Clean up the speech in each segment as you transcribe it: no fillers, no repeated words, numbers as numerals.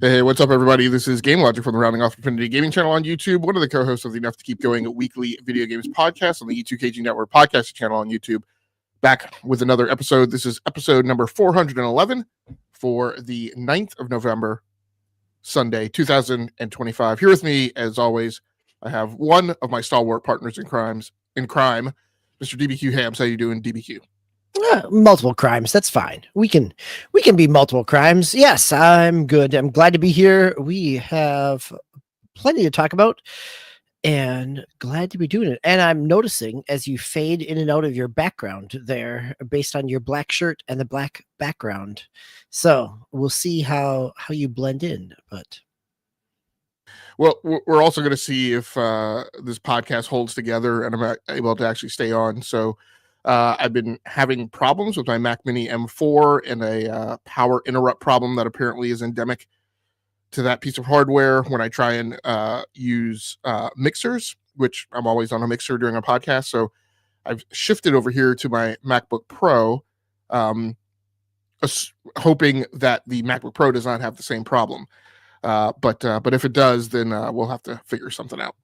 Hey, what's up, everybody? This is Game Logic from the Rounding Off Infinity Gaming channel on YouTube, one of the co-hosts of the Enough to Keep Going weekly video games podcast on the E2KG Network podcast channel on YouTube. Back with another episode. This is episode number 411 for the 9th of November, Sunday, 2025. Here with me, as always, I have one of my stalwart partners in crime, Mr. DBQ Hams. How you doing, DBQ? Multiple crimes. That's fine. We can be multiple crimes. Yes, I'm good. I'm glad to be here. We have plenty to talk about and glad to be doing it. And I'm noticing as you fade in and out of your background there based on your black shirt and the black background. So we'll see how you blend in, but well, we're also going to see if this podcast holds together and I'm able to actually stay on. So I've been having problems with my Mac Mini M4 and a power interrupt problem that apparently is endemic to that piece of hardware when I try and use mixers, which I'm always on a mixer during a podcast. So I've shifted over here to my MacBook Pro, hoping that the MacBook Pro does not have the same problem. But if it does, then we'll have to figure something out.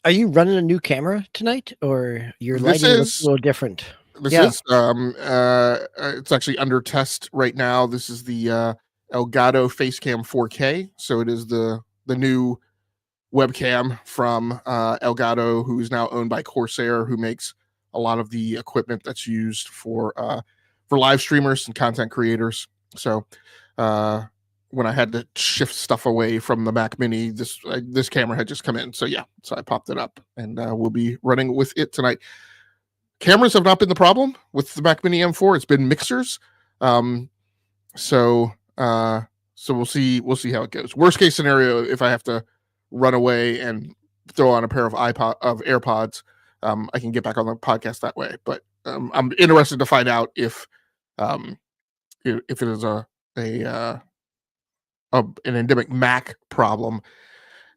Are you running a new camera tonight, or your lighting looks a little different? It's actually under test right now. This is the Elgato Facecam 4K. So it is the new webcam from Elgato, who is now owned by Corsair, who makes a lot of the equipment that's used for live streamers and content creators. So when I had to shift stuff away from the Mac Mini, this camera had just come in. So I popped it up and we'll be running with it tonight. Cameras have not been the problem with the Mac Mini M4. It's been mixers. So we'll see how it goes. Worst case scenario, if I have to run away and throw on a pair of AirPods, I can get back on the podcast that way. But I'm interested to find out if it is an endemic Mac problem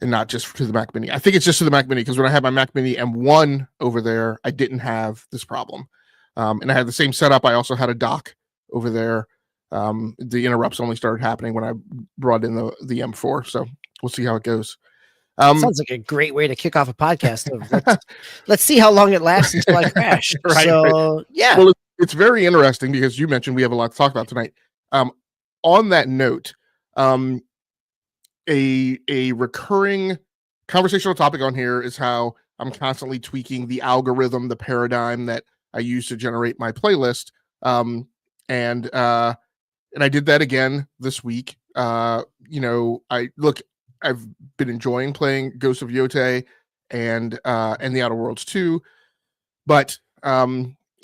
and not just to the Mac Mini. I think it's just to the Mac Mini because when I had my Mac Mini M1 over there, I didn't have this problem. And I had the same setup. I also had a dock over there. The interrupts only started happening when I brought in the M4. So we'll see how it goes. Sounds like a great way to kick off a podcast. Let's see how long it lasts until I crash. Right. Yeah. Well, it's very interesting because you mentioned we have a lot to talk about tonight. On that note, a recurring conversational topic on here is how I'm constantly tweaking the algorithm, the paradigm that I use to generate my playlist. And I did that again this week. I've been enjoying playing Ghost of Yotei and the Outer Worlds 2, but a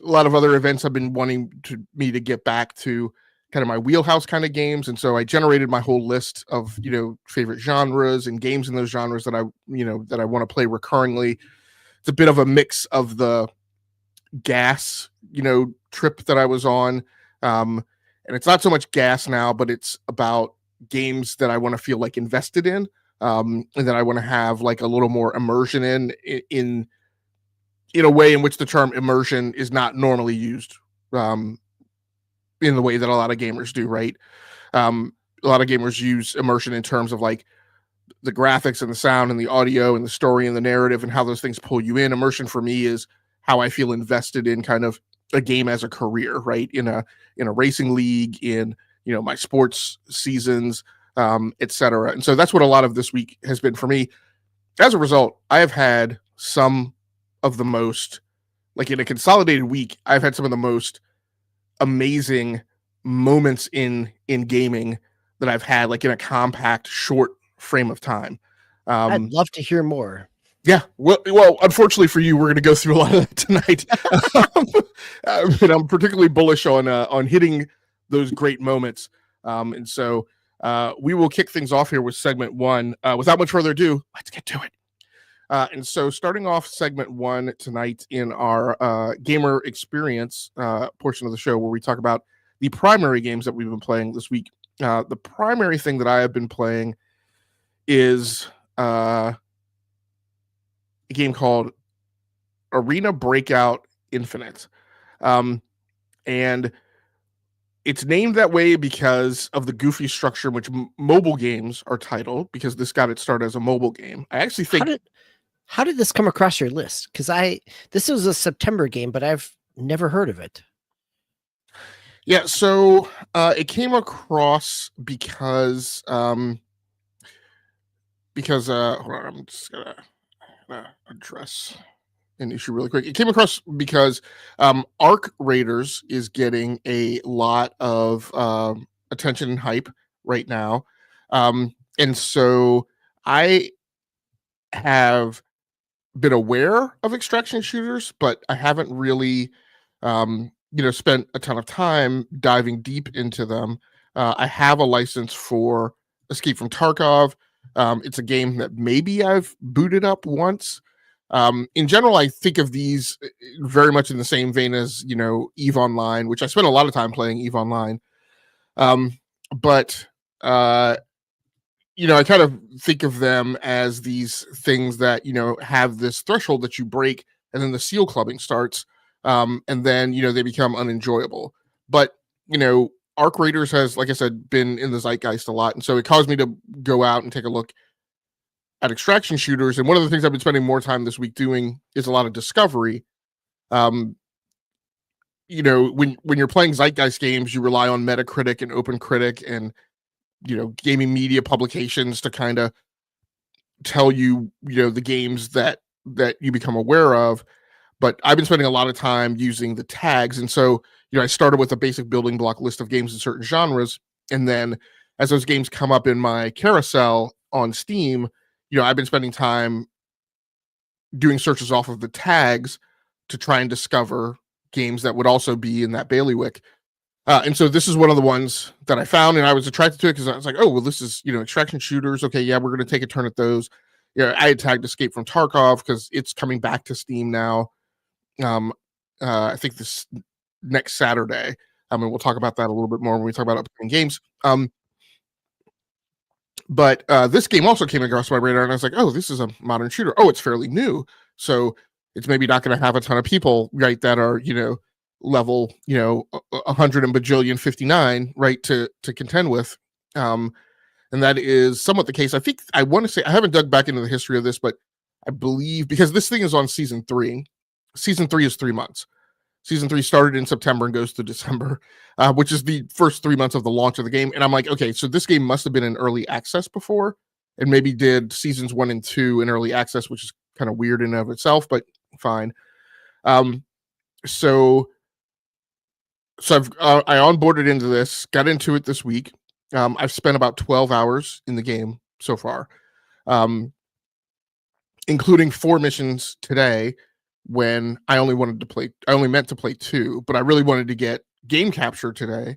lot of other events have been wanting me to get back to kind of my wheelhouse kind of games. And so I generated my whole list of, favorite genres and games in those genres that I want to play recurringly. It's a bit of a mix of the gas, trip that I was on. And it's not so much gas now, but it's about games that I want to feel like invested in. And that I want to have like a little more immersion in a way in which the term immersion is not normally used. In the way that a lot of gamers do, right? A lot of gamers use immersion in terms of like the graphics and the sound and the audio and the story and the narrative and how those things pull you in. Immersion for me is how I feel invested in kind of a game as a career, right? In a racing league, in my sports seasons, etc. And so that's what a lot of this week has been for me. As a result, I have had some of the most, like in a consolidated week, I've had some of the most amazing moments in gaming that I've had, like in a compact, short frame of time. I'd love to hear more. Yeah, well, unfortunately for you, we're going to go through a lot of that tonight. And I'm particularly bullish on hitting those great moments. And so we will kick things off here with segment one. Without much further ado, let's get to it. And so starting off segment one tonight in our gamer experience portion of the show, where we talk about the primary games that we've been playing this week. The primary thing that I have been playing is a game called Arena Breakout Infinite. And It's named that way because of the goofy structure in which mobile games are titled, because this got its start as a mobile game. I actually think how did this come across your list? Because this was a September game, but I've never heard of it. Yeah, so it came across because hold on, I'm just gonna address an issue really quick. It came across because Arc Raiders is getting a lot of attention and hype right now, and so I have been aware of extraction shooters, but I haven't really spent a ton of time diving deep into them. I have a license for Escape from Tarkov. It's a game that maybe I've booted up once. In general, I think of these very much in the same vein as, EVE Online, which I spent a lot of time playing EVE Online. But I kind of think of them as these things that, have this threshold that you break, and then the seal clubbing starts. And then, they become unenjoyable. But, Arc Raiders has, like I said, been in the zeitgeist a lot. And so it caused me to go out and take a look at extraction shooters. And one of the things I've been spending more time this week doing is a lot of discovery. When you're playing zeitgeist games, you rely on Metacritic and OpenCritic and gaming media publications to kind of tell you, the games that you become aware of. But I've been spending a lot of time using the tags. And so, I started with a basic building block list of games in certain genres. And then as those games come up in my carousel on Steam, I've been spending time doing searches off of the tags to try and discover games that would also be in that bailiwick. And so this is one of the ones that I found, and I was attracted to it because I was like, oh, well, this is, extraction shooters. Okay, yeah, we're going to take a turn at those. I had tagged Escape from Tarkov because it's coming back to Steam now. I think this next Saturday. And we'll talk about that a little bit more when we talk about upcoming games. But this game also came across my radar, and I was like, oh, this is a modern shooter. Oh, it's fairly new. So it's maybe not going to have a ton of people, right, that are, level, 100 and bajillion 59, right, to contend with. And that is somewhat the case. I think I want to say, I haven't dug back into the history of this, but I believe because this thing is on season 3. Season 3 is 3 months. Season 3 started in September and goes to December, which is the first 3 months of the launch of the game. And I'm like, okay, so this game must have been in early access before, and maybe did seasons 1 and 2 in early access, which is kind of weird in and of itself, but fine. So I onboarded into this, got into it this week. I've spent about 12 hours in the game so far, including 4 missions today, when I only meant to play 2, but I really wanted to get game capture today.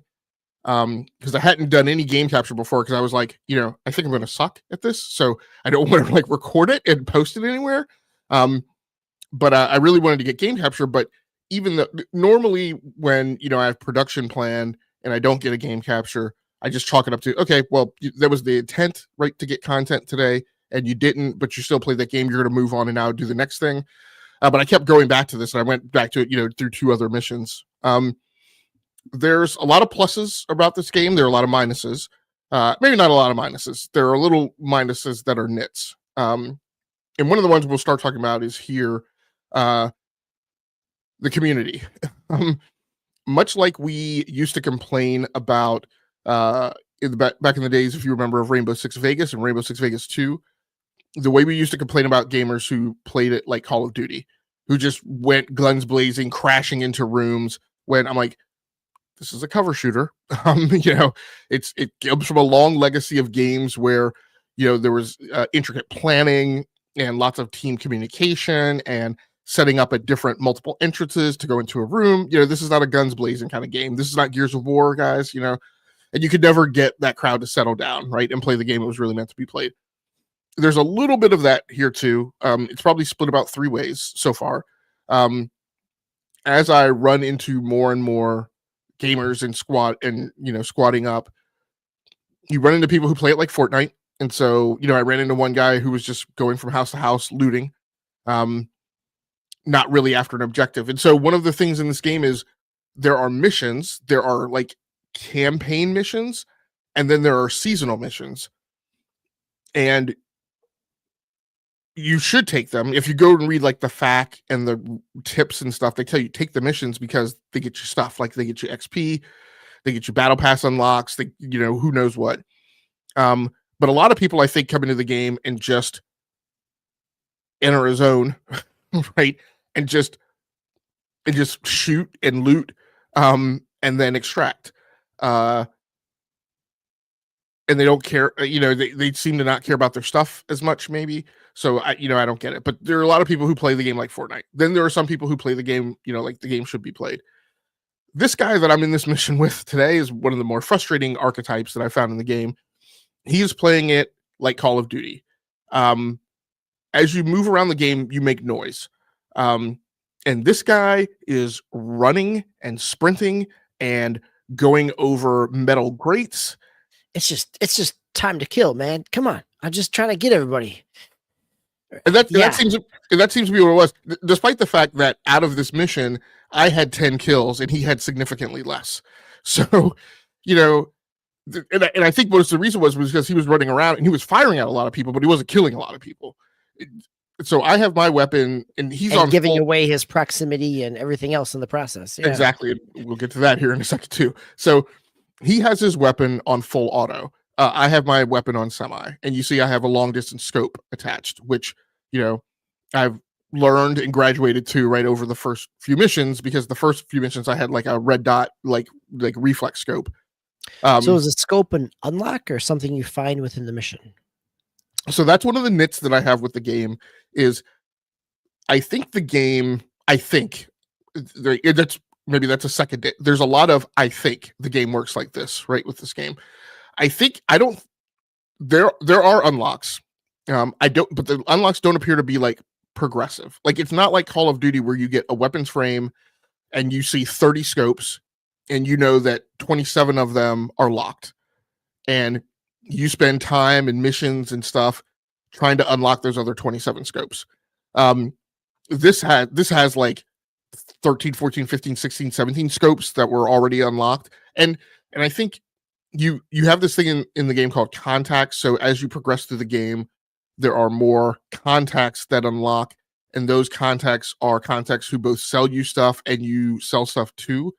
Because I hadn't done any game capture before, because I was like, I think I'm going to suck at this, so I don't want to record it and post it anywhere. But I really wanted to get game capture. But even though normally when I have production planned and I don't get a game capture, I just chalk it up to, okay, well, that was the intent, right, to get content today, and you didn't, but you still played that game. You're going to move on and now do the next thing. But I kept going back to this, and I went back to it, through 2 other missions. There's a lot of pluses about this game. There are a lot of minuses. Maybe not a lot of minuses. There are little minuses that are nits. And one of the ones we'll start talking about is here, the community. Much like we used to complain about back in the days, if you remember, of Rainbow Six Vegas and Rainbow Six Vegas 2, the way we used to complain about gamers who played it like Call of Duty, who just went guns blazing, crashing into rooms, when I'm like, this is a cover shooter. It comes from a long legacy of games where, there was intricate planning and lots of team communication and setting up at different multiple entrances to go into a room. This is not a guns blazing kind of game. This is not Gears of War, guys, and you could never get that crowd to settle down, right, and play the game it was really meant to be played. There's a little bit of that here too. It's probably split about 3 ways so far. As I run into more and more gamers and squatting up, you run into people who play it like Fortnite. And so, I ran into one guy who was just going from house to house looting, not really after an objective. And so one of the things in this game is there are missions, there are campaign missions, and then there are seasonal missions. And you should take them. If you go and read like the FAQ and the tips and stuff, they tell you take the missions because they get you stuff, like they get you XP, they get you battle pass unlocks, they, you know, who knows what. But a lot of people, I think, come into the game and just enter a zone, right, and just shoot and loot, and then extract. And they don't care, you know, they seem to not care about their stuff as much, maybe. So I don't get it. But there are a lot of people who play the game like Fortnite. Then there are some people who play the game, you know, like the game should be played. This guy that I'm in this mission with today is one of the more frustrating archetypes that I found in the game. He is playing it like Call of Duty. As you move around the game, you make noise. And this guy is running and sprinting and going over metal grates. It's just time to kill, man. Come on. I'm just trying to get everybody. And that seems to be what it was, despite the fact that out of this mission, I had 10 kills and he had significantly less. So, you know, and I think most of the reason was because he was running around and he was firing at a lot of people, but he wasn't killing a lot of people. So I have my weapon and he's on giving away his proximity and everything else in the process. Yeah. Exactly. We'll get to that here in a second too. So he has his weapon on full auto. I have my weapon on semi, and you see I have a long distance scope attached, which, you know, I've learned and graduated to right over the first few missions, because the first few missions I had like a red dot, like reflex scope. So is a scope an unlock or something you find within the mission? So that's one of the nits that I have with the game is I think the game, that's maybe that's a second nit. There's a lot of, I think the game works like this, right? With this game. There are unlocks. But the unlocks don't appear to be like progressive. Like it's not like Call of Duty where you get a weapons frame and you see 30 scopes and you know that 27 of them are locked. And you spend time and missions and stuff trying to unlock those other 27 scopes. This has like 13, 14, 15, 16, 17 scopes that were already unlocked. And I think you have this thing in the game called contacts. So as you progress through the game, there are more contacts that unlock, and those contacts are contacts who both sell you stuff and you sell stuff too,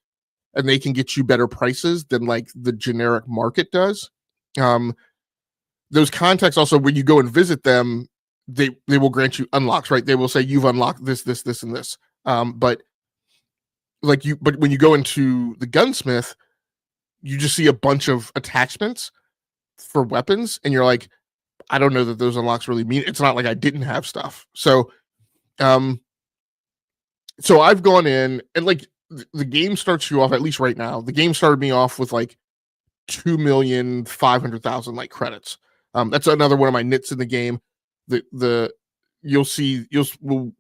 and they can get you better prices than like the generic market does. Those contacts also, when you go and visit them, they will grant you unlocks, right? They will say you've unlocked this, and this. But when you go into the gunsmith, you just see a bunch of attachments for weapons, and you're like, I don't know that those unlocks really mean. It's not like I didn't have stuff. So I've gone in and like the game starts you off, at least right now. The game started me off with like 2,500,000 like credits. That's another one of my nits in the game. We'll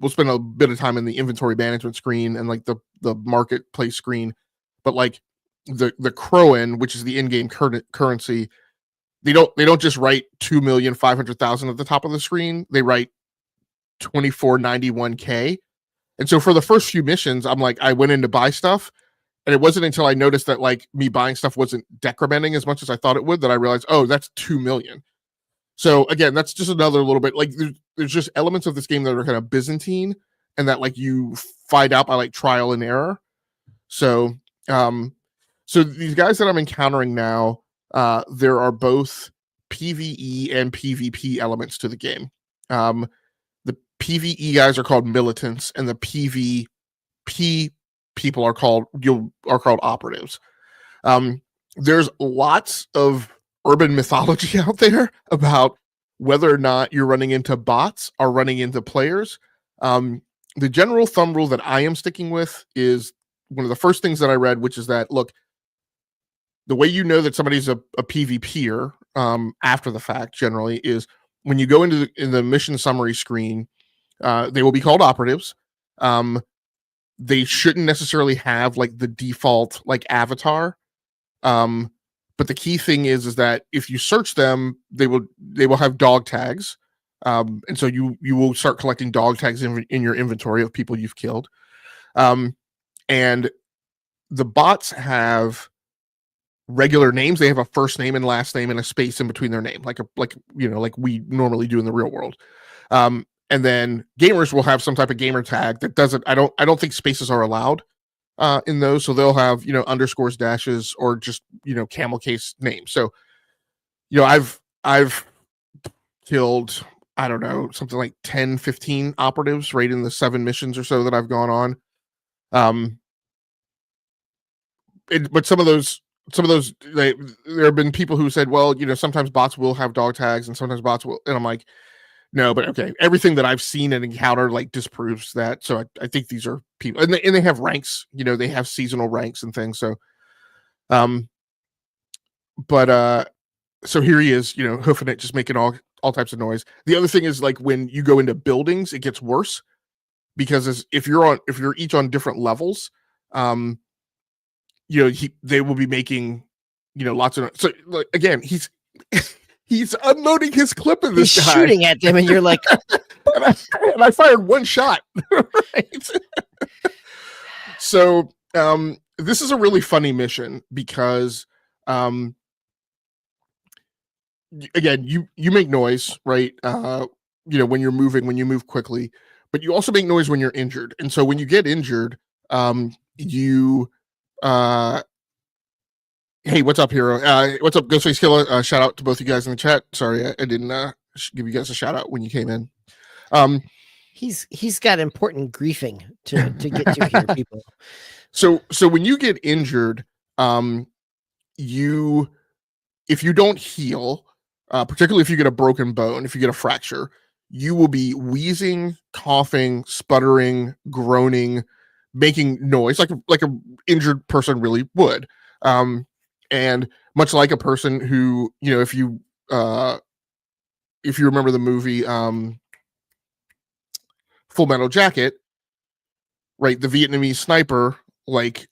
spend a bit of time in the inventory management screen and like the marketplace screen, but like the Crowan, which is the in-game currency, they don't just write 2,500,000 at the top of the screen. They write 2491K. And so for the first few missions, I'm like, I went in to buy stuff, and it wasn't until I noticed that like me buying stuff wasn't decrementing as much as I thought it would that I realized, oh, that's 2 million. So again, that's just another little bit like there's just elements of this game that are kind of Byzantine, and that like you find out by like trial and error. So so these guys that I'm encountering now, there are both PvE and PvP elements to the game. The PvE guys are called militants, and the PvP people are called operatives. There's lots of urban mythology out there about whether or not you're running into bots or running into players. The general thumb rule that I am sticking with is one of the first things that I read, which is that, look, the way you know that somebody's a PvPer after the fact generally is when you go into the mission summary screen, they will be called operatives. They shouldn't necessarily have like the default like avatar. But the key thing is that if you search them, they will have dog tags. And so you will start collecting dog tags in your inventory of people you've killed. And the bots have regular names. They have a first name and last name and a space in between their name, like we normally do in the real world. And then gamers will have some type of gamer tag that doesn't. I don't think spaces are allowed in those, so they'll have underscores, dashes, or just camel case names. So I've killed, I don't know, something like 10, 15 operatives right in the 7 missions or so that I've gone on. But some of those, there have been people who said, well, sometimes bots will have dog tags and sometimes bots will, and I'm like, no, but okay, everything that I've seen and encountered like disproves that. So I think these are people, and they have ranks, they have seasonal ranks and things. So, so here he is, hoofing it, just making all types of noise. The other thing is, like, when you go into buildings, it gets worse because if you're each on different levels, they will be making, lots of. So, like, again, he's unloading his clip of this He's guy, shooting at them, and you're like, and I fired one shot. Right. So, this is a really funny mission because, again, you make noise, right? When you're moving, when you move quickly, but you also make noise when you're injured. And so when you get injured, hey, what's up, hero? What's up, Ghostface Killer? Shout out to both you guys in the chat. Sorry, I didn't give you guys a shout out when you came in. He's got important griefing to get to here, people. So when you get injured, if you don't heal, particularly if you get a broken bone, if you get a fracture, you will be wheezing, coughing, sputtering, groaning, making noise like a injured person really would. And much like a person who, if you remember the movie Full Metal Jacket, right? The Vietnamese sniper lured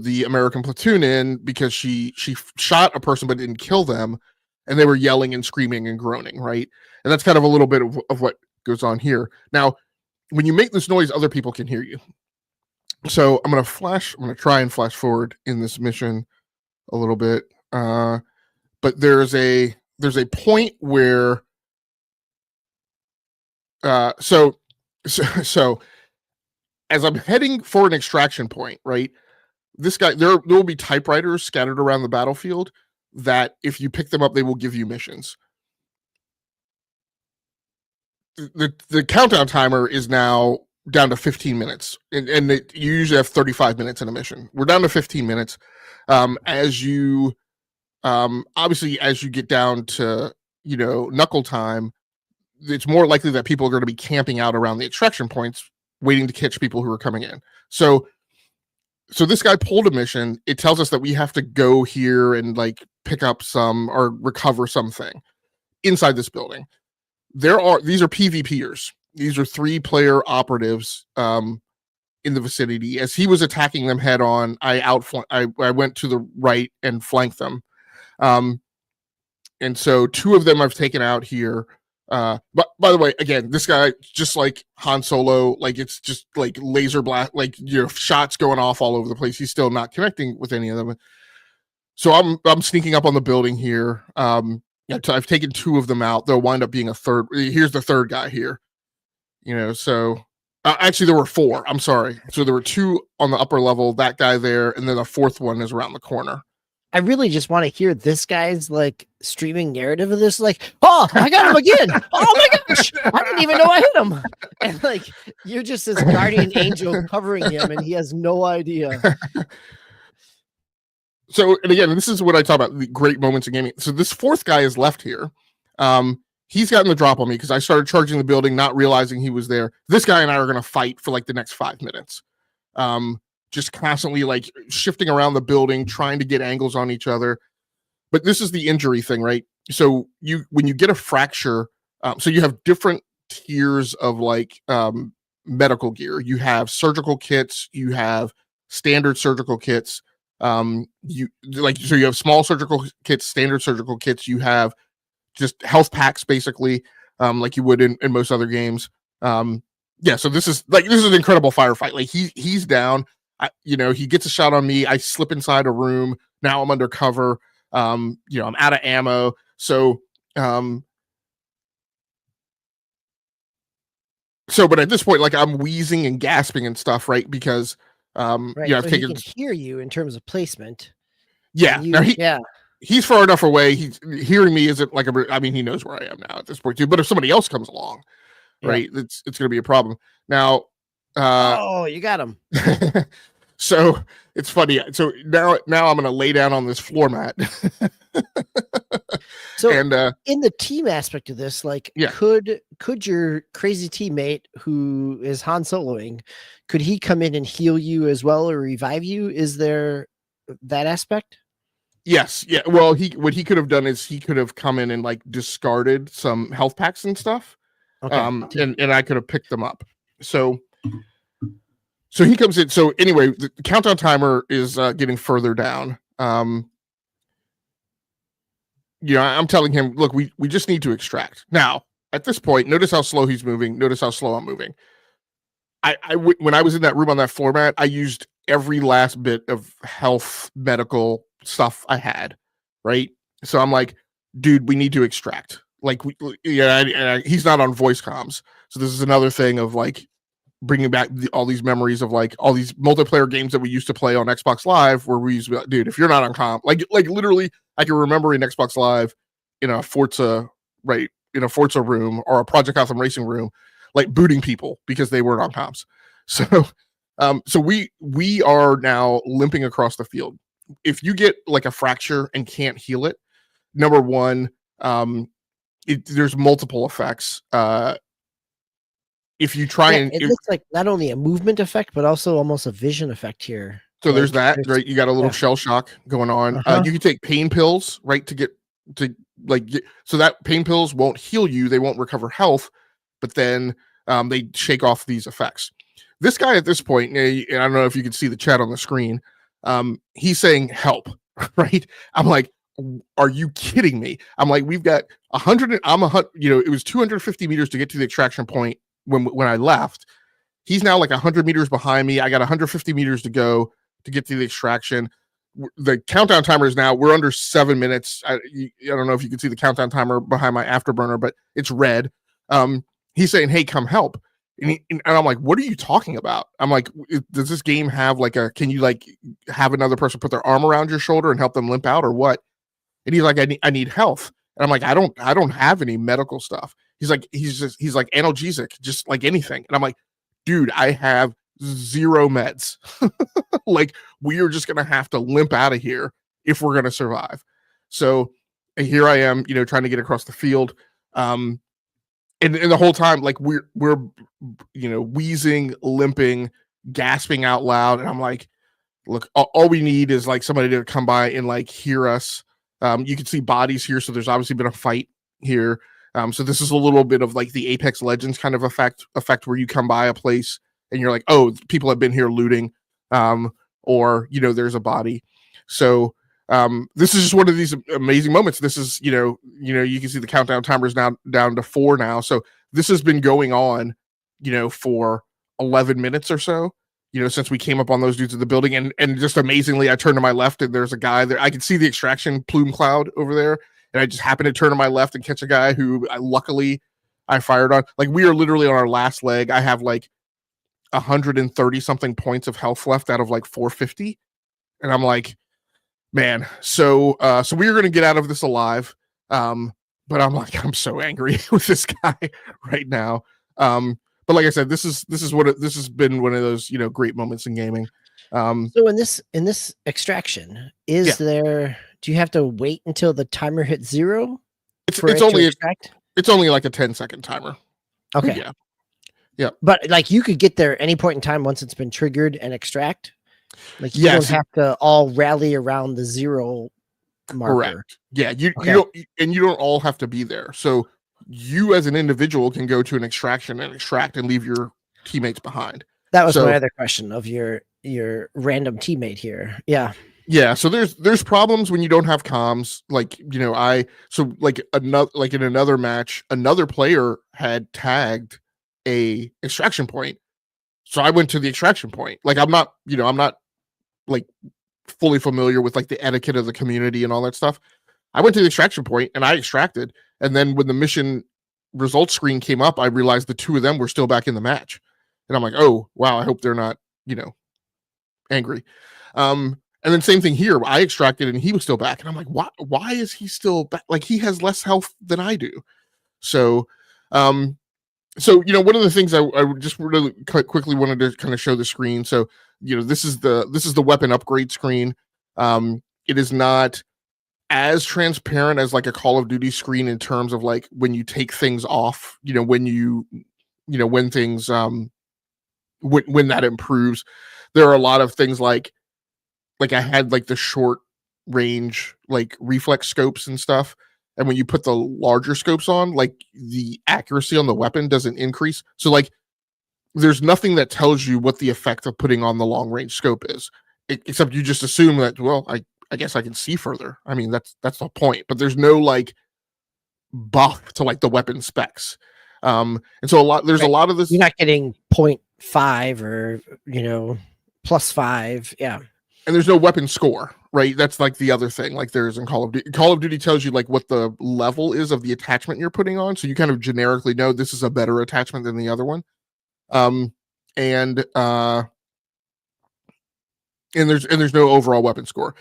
the American platoon in because she shot a person but didn't kill them, and they were yelling and screaming and groaning, right? And that's kind of a little bit of what goes on here. Now, when you make this noise, other people can hear you. So I'm gonna try and flash forward in this mission a little bit. But there's a point where so as I'm heading for an extraction point, right? This guy, there will be typewriters scattered around the battlefield that if you pick them up, they will give you missions. The countdown timer is now down to 15 minutes, and you usually have 35 minutes in a mission. We're down to 15 minutes. As you obviously, as you get down to knuckle time, it's more likely that people are going to be camping out around the extraction points, waiting to catch people who are coming in. So this guy pulled a mission. It tells us that we have to go here and like pick up some or recover something inside this building. These are PvPers. These are 3-player operatives in the vicinity. As he was attacking them head on, I went to the right and flanked them. And so 2 of them I've taken out here. But by the way, again, this guy, just like Han Solo, like it's just like laser blast, like shots going off all over the place. He's still not connecting with any of them. So I'm sneaking up on the building here. I've taken 2 of them out. There'll wind up being a third. Here's the third guy here. So actually there were 4. I'm sorry. So there were 2 on the upper level, that guy there, and then the 4th one is around the corner. I really just want to hear this guy's like streaming narrative of this. Like, oh, I got him again. Oh my gosh, I didn't even know I hit him. And like, you're just this guardian angel covering him, and he has no idea. So, and again, this is what I talk about, the great moments in gaming. So this 4th guy is left here. He's gotten the drop on me because I started charging the building, not realizing he was there. This guy and I are going to fight for like the next 5 minutes. Just constantly like shifting around the building, trying to get angles on each other. But this is the injury thing, right? So when you get a fracture, so you have different tiers of like medical gear. You have surgical kits, you have standard surgical kits. So you have small surgical kits, standard surgical kits. You have just health packs, basically, like you would in most other games. So this is an incredible firefight. Like he's down. he gets a shot on me. I slip inside a room. Now I'm under cover. I'm out of ammo. So, but at this point, like I'm wheezing and gasping and stuff, right? Because, Right. I've So he taken, can hear you in terms of placement. yeah. You, Now yeah. he's far enough away. He's hearing me isn't like he knows where I am now at this point too. But if somebody else comes along, right, it's going to be a problem. Now, oh, you got him. so it's funny. So now I'm going to lay down on this floor mat. So and in the team aspect of this, like, could your crazy teammate who is Han Soloing, could he come in and heal you as well or revive you? Is there that aspect? Yes. Yeah. Well, what he could have done is he could have come in and like discarded some health packs and stuff. Okay. And I could have picked them up. So he comes in. So anyway, the countdown timer is getting further down. I'm telling him, look, we just need to extract. Now, at this point, notice how slow he's moving. Notice how slow I'm moving. When I was in that room on that floor mat, I used every last bit of health medical stuff I had, right? So I'm like, dude, we need to extract. Like, he's not on voice comms. So this is another thing of like bringing back all these memories of like all these multiplayer games that we used to play on Xbox Live where we used to be like, dude, if you're not on comm, like literally I can remember in Xbox Live in a Forza, right, in a Forza room or a Project Gotham Racing room, like booting people because they weren't on comms. So, so we are now limping across the field. If you get like a fracture and can't heal it, number one, there's multiple effects. If you try it looks like not only a movement effect, but also almost a vision effect here. So there's that, right? You got a little shell shock going on. You can take pain pills, right, so that pain pills won't heal you. They won't recover health, but then they shake off these effects. This guy at this point, and I don't know if you can see the chat on the screen, he's saying help, right? I'm like, are you kidding me? I'm like, we've got 100, it was 250 meters to get to the extraction point when I left. He's now like 100 meters behind me. I got 150 meters to go to get to the extraction. The countdown timer is now, we're under 7 minutes. I don't know if you can see the countdown timer behind my afterburner, but it's red. He's saying, hey, come help. And I'm like, what are you talking about? I'm like, does this game have like can you like have another person put their arm around your shoulder and help them limp out or what? And he's like, I need health. And I'm like, I don't have any medical stuff. He's like analgesic, just like anything. And I'm like, dude, I have 0 meds. Like, we are just going to have to limp out of here if we're going to survive. So here I am, trying to get across the field. And the whole time, like we're wheezing, limping, gasping out loud. And I'm like, look, all we need is like somebody to come by and like hear us. You can see bodies here. So there's obviously been a fight here. So this is a little bit of like the Apex Legends kind of effect where you come by a place and you're like, oh, people have been here looting, or there's a body. So this is just one of these amazing moments. This is you can see the countdown timer is now down to 4 now. So this has been going on for 11 minutes or so. Since we came up on those dudes in the building, and just amazingly, I turned to my left and there's a guy there. I can see the extraction plume cloud over there. And I just happened to turn to my left and catch a guy who luckily I fired on. Like, we are literally on our last leg. I have like 130 something points of health left out of like 450. And I'm like, man, so we are going to get out of this alive. But I'm like, I'm so angry with this guy right now. But like I said, this has been one of those, great moments in gaming. So in this extraction, do you have to wait until the timer hits 0? It's only like a 10-second timer. Okay. Yeah. But like you could get there any point in time once it's been triggered and extract. Like you don't have to all rally around the 0 marker. Correct. Yeah. You don't all have to be there. So you as an individual can go to an extraction and extract and leave your teammates behind. That was my other question of your random teammate here. Yeah. Yeah, so there's problems when you don't have comms. Like, in another match, another player had tagged a extraction point So I went to the extraction point. Like I'm not like fully familiar with like the etiquette of the community and all that stuff. I went to the extraction point and I extracted. And then when the mission results screen came up, I realized the two of them were still back in the match. And I'm like, oh wow, I hope they're not, angry. And then same thing here. I extracted and he was still back. And I'm like, why is he still back? Like he has less health than I do. So one of the things I just really quickly wanted to kind of show the screen. So, this is the weapon upgrade screen. It is not as transparent as like a Call of Duty screen in terms of like when you take things off, when things when that improves. There are a lot of things like I had like the short range like reflex scopes and stuff. And when you put the larger scopes on, like the accuracy on the weapon doesn't increase. So like there's nothing that tells you what the effect of putting on the long range scope is, except you just assume that, well, I guess I can see further. I mean, that's the point, but there's no like buff to like the weapon specs. And so there's a lot of this. You're not getting 0.5 or, +5. Yeah. And there's no weapon score, right? That's like the other thing, like there is in Call of Duty. Call of Duty tells you like what the level is of the attachment you're putting on, so you kind of generically know this is a better attachment than the other one. And there's no overall weapon score.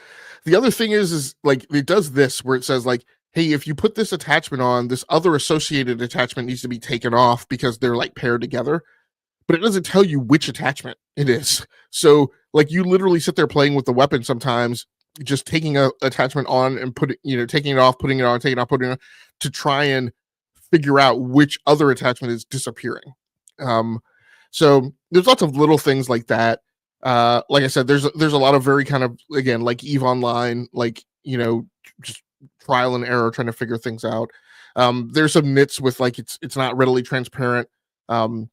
The other thing is like it does this where it says like, hey, if you put this attachment on, this other associated attachment needs to be taken off because they're like paired together. But it doesn't tell you which attachment it is. So like you literally sit there playing with the weapon sometimes, just taking a attachment on and taking it off, putting it on, taking it off, putting it on, to try and figure out which other attachment is disappearing. So there's lots of little things like that. Like I said, there's a lot of very kind of, again, like EVE Online, like, just trial and error trying to figure things out. There's some nits with like it's not readily transparent. When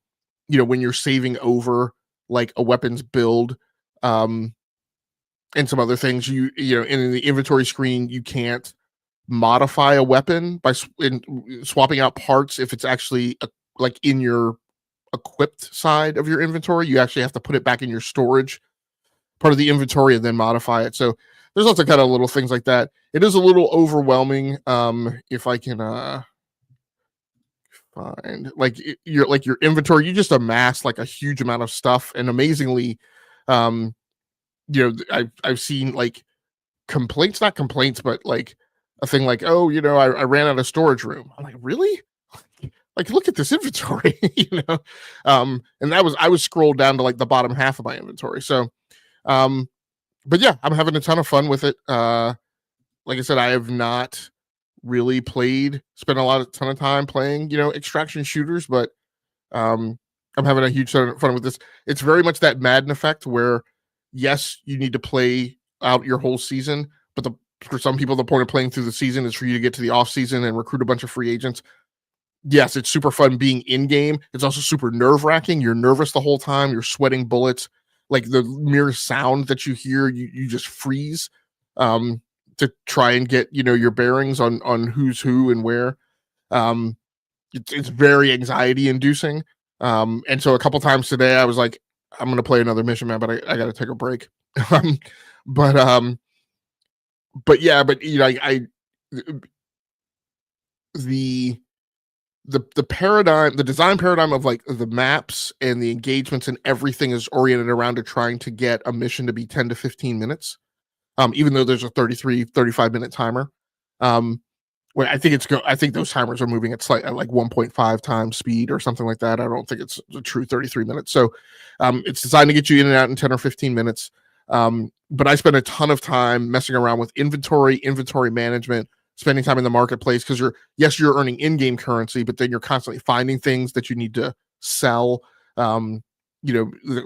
you're saving over like a weapons build, and some other things, in the inventory screen, you can't modify a weapon by swapping out parts if it's actually like in your equipped side of your inventory. You actually have to put it back in your storage part of the inventory and then modify it. So there's lots of kind of little things like that. It is a little overwhelming. If I can find your inventory, you just amass like a huge amount of stuff, and amazingly, I've seen like not complaints, but like a thing like, oh, I ran out of storage room. I'm like, really? Like, look at this inventory, and I was scrolled down to like the bottom half of my inventory. So, but yeah, I'm having a ton of fun with it. Like I said, I have not really spent a ton of time playing, extraction shooters, but I'm having a huge ton of fun with this. It's very much that Madden effect where, yes, you need to play out your whole season, but for some people, the point of playing through the season is for you to get to the off season and recruit a bunch of free agents. Yes, it's super fun being in game. It's also super nerve wracking. You're nervous the whole time. You're sweating bullets. Like the mere sound that you hear, you just freeze to try and get your bearings on who's who and where. It's very anxiety inducing. And so a couple times today, I was like, I'm gonna play another mission, man, but I got to take a break. But yeah, but the paradigm, the design paradigm of like the maps and the engagements and everything is oriented around to trying to get a mission to be 10 to 15 minutes. Even though there's a 35 minute timer. Well, I think those timers are moving at like 1.5 times speed or something like that. I don't think it's a true 33 minutes. So it's designed to get you in and out in 10 or 15 minutes. But I spend a ton of time messing around with inventory management, spending time in the marketplace, because you're earning in-game currency, but then you're constantly finding things that you need to sell. A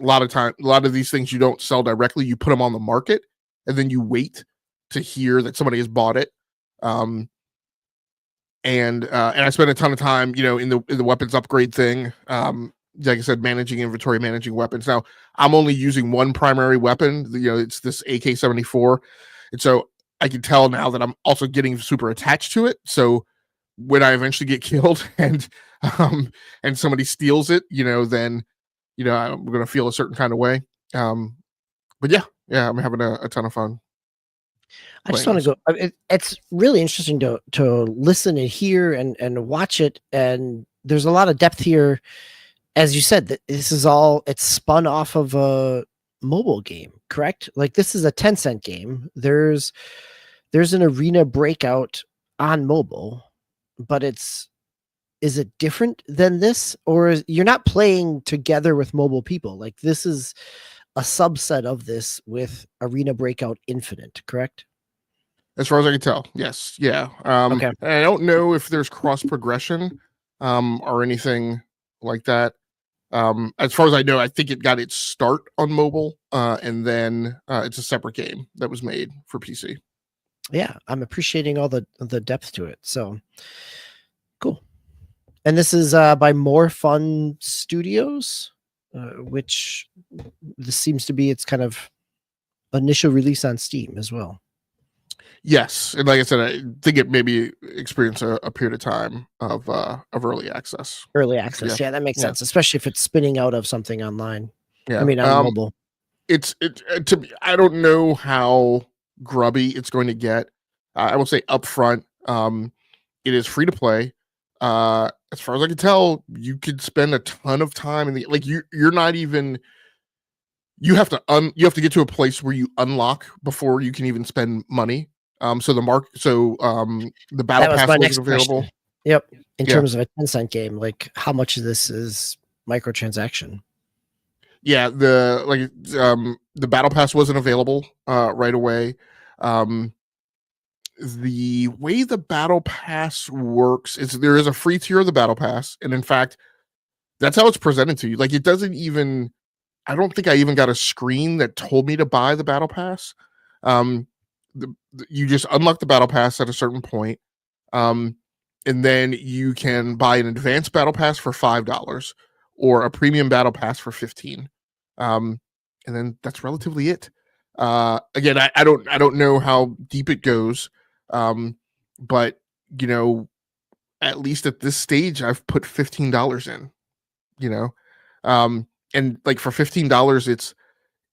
lot of these things you don't sell directly. You put them on the market, and then you wait to hear that somebody has bought it. And I spent a ton of time, in the weapons upgrade thing. Like I said, managing inventory, managing weapons. Now, I'm only using one primary weapon. It's this AK-74, and so I can tell now that I'm also getting super attached to it. So when I eventually get killed and somebody steals it, then I'm going to feel a certain kind of way. But yeah, I'm having a ton of fun I just playing want to this. go. It's really interesting to listen and hear and watch it. And there's a lot of depth here, as you said. That this is all it's spun off of a mobile game, correct? Like this is a Tencent game. There's an arena breakout on mobile, but is it different than this, or you're not playing together with mobile people? Like this is a subset of this with Arena Breakout Infinite, correct? As far as I can tell, yes, yeah. Okay. I don't know if there's cross progression, or anything like that. As far as I know, I think it got its start on mobile, and then it's a separate game that was made for PC. Yeah, I'm appreciating all the depth to it. So cool. And this is by More Fun Studios, which this seems to be its kind of initial release on Steam as well. Yes, and like I said, I think it maybe experienced a period of time of early access. Early Yeah, access. Yeah, that makes yeah, sense, especially if it's spinning out of something online. I yeah. mean, on mobile. To me, I don't know how grubby it's going to get. I will say upfront, it is free to play. As far as I can tell, you could spend a ton of time in the like. You're not even. You have to get to a place where you unlock before you can even spend money. The battle That was pass my next wasn't available. question. Yep. In Yeah, terms of a Tencent game, like how much of this is microtransaction? yeah. The battle pass wasn't available right away. Um, the way the battle pass works is there is a free tier of the battle pass, and in fact, that's how it's presented to you. Like it doesn't even. I don't think I even got a screen that told me to buy the battle pass. Um, you just unlock the battle pass at a certain point, um, and then you can buy an advanced battle pass for $5 or a premium battle pass for 15. And then that's relatively it. Again, I don't know how deep it goes, but you know, at least at this stage, I've put $15 in. You know, and like for $15,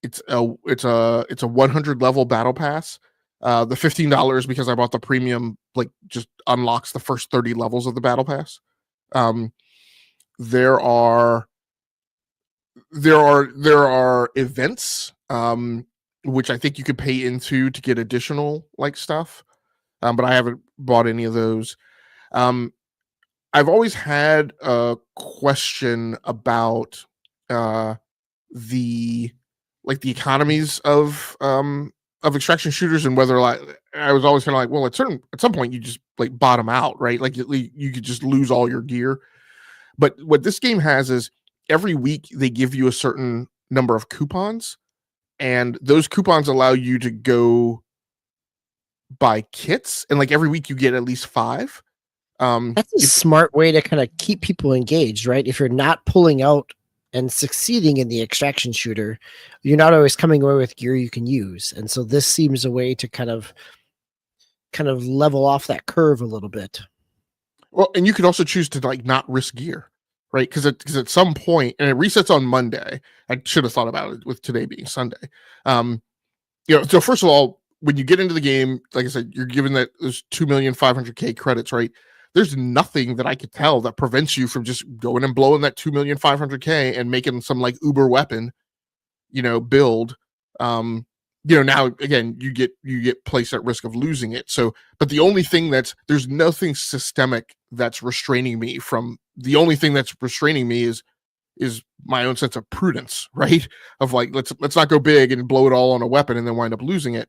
it's a 100 level battle pass. The $15 because I bought the premium like just unlocks the first 30 levels of the battle pass. Um, there are there are events which I think you could pay into to get additional like stuff. But I haven't bought any of those. Um, I've always had a question about uh the the economies of extraction shooters and whether like I was always kind of like, well, at some point you just like bottom out, right? Like you could just lose all your gear. But what this game has is every week they give you a certain number of coupons, and those coupons allow you to go buy kits, and like every week you get at least five. That's a If smart way to kind of keep people engaged, right? If you're not pulling out and succeeding in the extraction shooter, you're not always coming away with gear you can use. And so this seems a way to kind of level off that curve a little bit. Well, and you could also choose to like not risk gear, right? Because at some point, and it resets on Monday. I should have thought about it with today being Sunday. Um, so first of all, when you get into the game, like I said, you're given that those 2,500,000 credits, right? There's nothing that I could tell that prevents you from just going and blowing that 2,500,000 and making some like Uber weapon, build. Um, now again, you get placed at risk of losing it. So, but the only thing there's nothing systemic that's restraining me from the only thing that's restraining me is my own sense of prudence, right? Of like, let's not go big and blow it all on a weapon and then wind up losing it.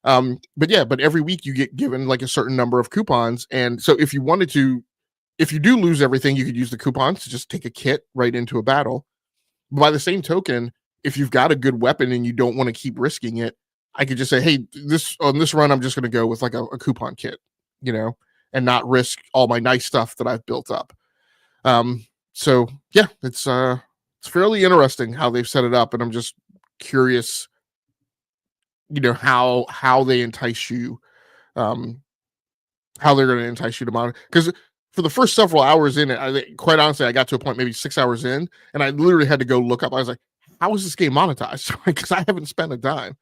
But every week you get given like a certain number of coupons. And so if you do lose everything, you could use the coupons to just take a kit right into a battle. But by the same token, if you've got a good weapon and you don't want to keep risking it, I could just say, hey, this run, I'm just going to go with like a coupon kit, and not risk all my nice stuff that I've built up. So yeah, it's fairly interesting how they've set it up, and I'm just curious, how they entice you, how they're going to entice you to monitor. Because for the first several hours in it, quite honestly, I got to a point maybe 6 hours in, and I literally had to go look up. I was like, "How is this game monetized?" Because I haven't spent a dime.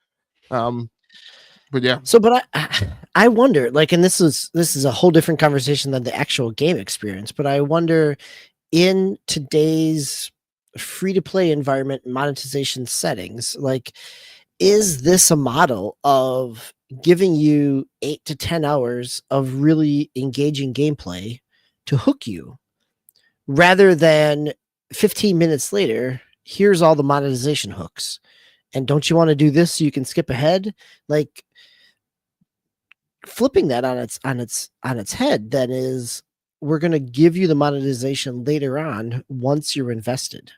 But yeah. So, but I wonder, like, and this is a whole different conversation than the actual game experience. But I wonder, in today's free to play environment monetization settings, like, is this a model of giving you 8 to 10 hours of really engaging gameplay to hook you, rather than 15 minutes later, here's all the monetization hooks, and don't you want to do this so you can skip ahead? Like, flipping that on its head, then, is we're going to give you the monetization later on once you're invested.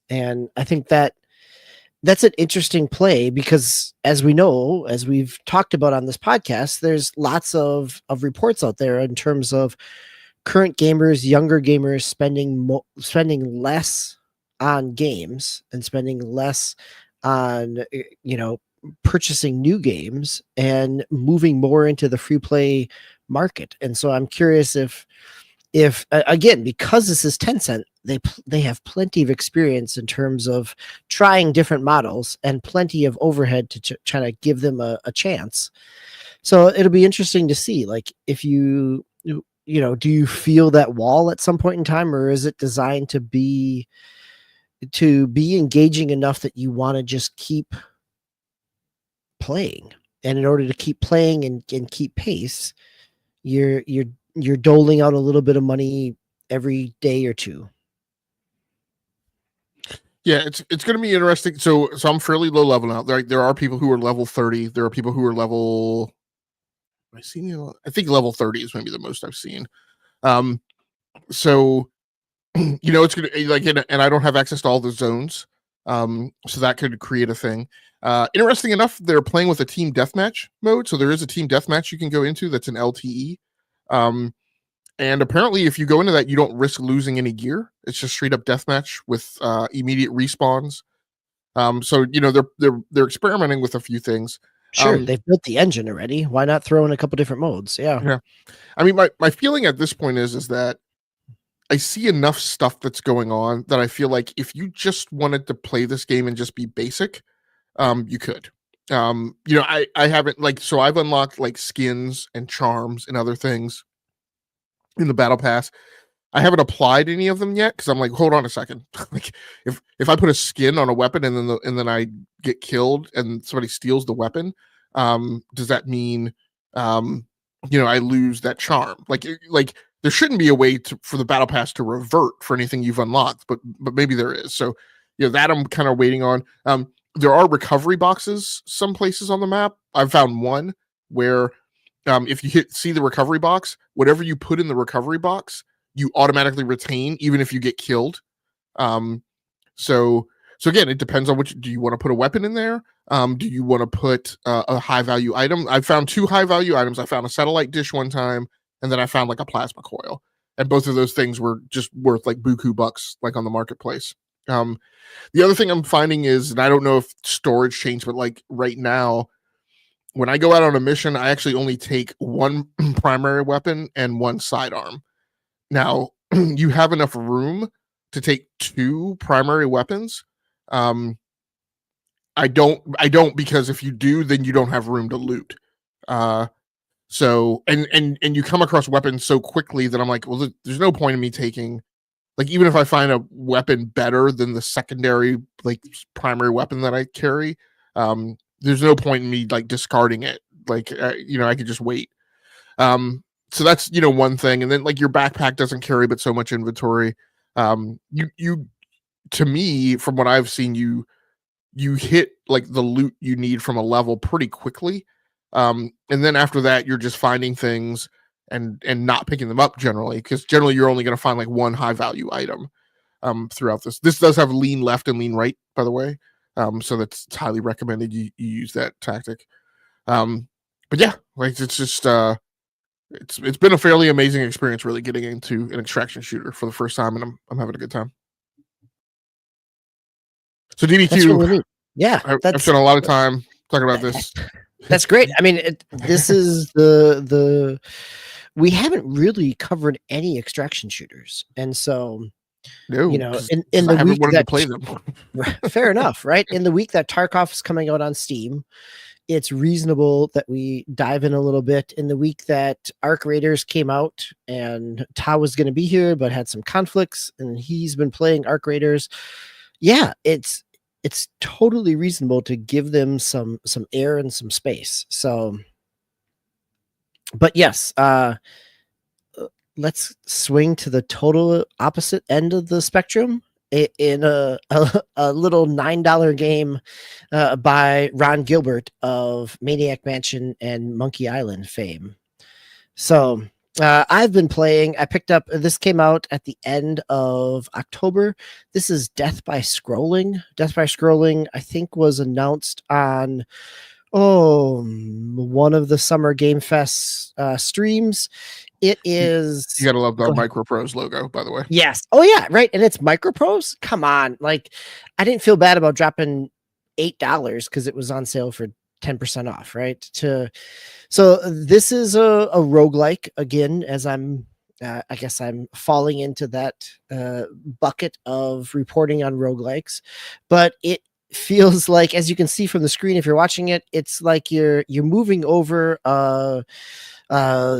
And I think that's an interesting play, because, as we know, as we've talked about on this podcast, there's lots of reports out there in terms of current gamers, younger gamers spending less on games and spending less on purchasing new games and moving more into the free play market. And so I'm curious if again, because this is Tencent, they have plenty of experience in terms of trying different models and plenty of overhead to try to give them a chance. So it'll be interesting to see, like, if do you feel that wall at some point in time, or is it designed to be engaging enough that you want to just keep playing? And in order to keep playing and keep pace, you're doling out a little bit of money every day or two. Yeah, it's going to be interesting. So I'm fairly low level now. There are people who are level 30. There are people who are level. I think level 30 is maybe the most I've seen. So it's gonna, like, and I don't have access to all the zones. So that could create a thing. Interesting enough, they're playing with a team deathmatch mode. So there is a team deathmatch you can go into that's an LTE. And apparently, if you go into that, you don't risk losing any gear. It's just straight up deathmatch with immediate respawns. So they're experimenting with a few things. Sure, they've built the engine already. Why not throw in a couple different modes? Yeah. I mean, my feeling at this point is that I see enough stuff that's going on that I feel like if you just wanted to play this game and just be basic, you could. I haven't, so I've unlocked like skins and charms and other things in the battle pass. I haven't applied any of them yet because I'm like, hold on a second. Like, if I put a skin on a weapon and then I get killed and somebody steals the weapon, does that mean I lose that charm? Like there shouldn't be a way for the battle pass to revert for anything you've unlocked, but maybe there is. So that I'm kind of waiting on. There are recovery boxes some places on the map. I've found one where if you see the recovery box, whatever you put in the recovery box, you automatically retain, even if you get killed. So again, it depends on do you want to put a weapon in there? Do you want to put a high value item? I found 2 high value items. I found a satellite dish one time, and then I found like a plasma coil, and both of those things were just worth like buku bucks, like on the marketplace. The other thing I'm finding is, and I don't know if storage changed, but like right now, when I go out on a mission, I actually only take 1 primary weapon and 1 sidearm. Now, you have enough room to take 2 primary weapons. I don't because if you do, then you don't have room to loot. So and you come across weapons so quickly that I'm like, well, there's no point in me taking, like, even if I find a weapon better than the secondary, like, primary weapon that I carry, there's no point in me like discarding it. Like, I could just wait. So that's, one thing. And then like your backpack doesn't carry but so much inventory. You to me, from what I've seen, you hit like the loot you need from a level pretty quickly. And then after that, you're just finding things and not picking them up generally, because generally you're only going to find like 1 high value item throughout this. This does have lean left and lean right, by the way. So it's highly recommended you use that tactic. But yeah, like, it's just it's been a fairly amazing experience really getting into an extraction shooter for the first time, and I'm having a good time. So DBQ, really yeah, I've spent a lot of time talking about this. That's great. I mean, this is the we haven't really covered any extraction shooters. And so, No, in I the haven't week wanted to that play them. fair enough, right? In the week that Tarkov is coming out on Steam, it's reasonable that we dive in a little bit. In the week that Arc Raiders came out, and Ta was going to be here but had some conflicts, and he's been playing Arc Raiders. Yeah, it's totally reasonable to give them some air and some space. So, but yes, let's swing to the total opposite end of the spectrum in a little $9 game by Ron Gilbert of Maniac Mansion and Monkey Island fame. So I've been playing. I picked up, this came out at the end of October. This is Death by Scrolling. Death by Scrolling, I think, was announced on one of the Summer Game Fest streams. It is. You gotta love the Microprose logo, by the way. Yes. Oh yeah, right. And it's Microprose. Come on, like I didn't feel bad about dropping $8 because it was on sale for 10% off. Right. So this is a roguelike again. As I guess I'm falling into that bucket of reporting on roguelikes, but it feels like, as you can see from the screen, if you're watching it, it's like you're moving over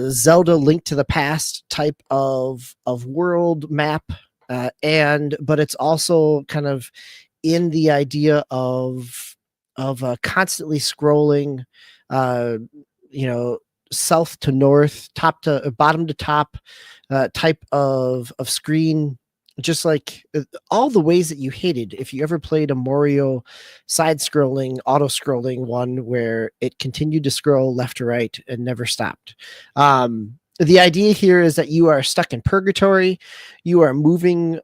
Zelda Link to the Past type of world map, but it's also kind of in the idea of constantly scrolling, south to north, top to bottom to top type of screen. Just like all the ways that you hated if you ever played a Mario side-scrolling, auto-scrolling one where it continued to scroll left to right and never stopped. The idea here is that you are stuck in purgatory. You are moving,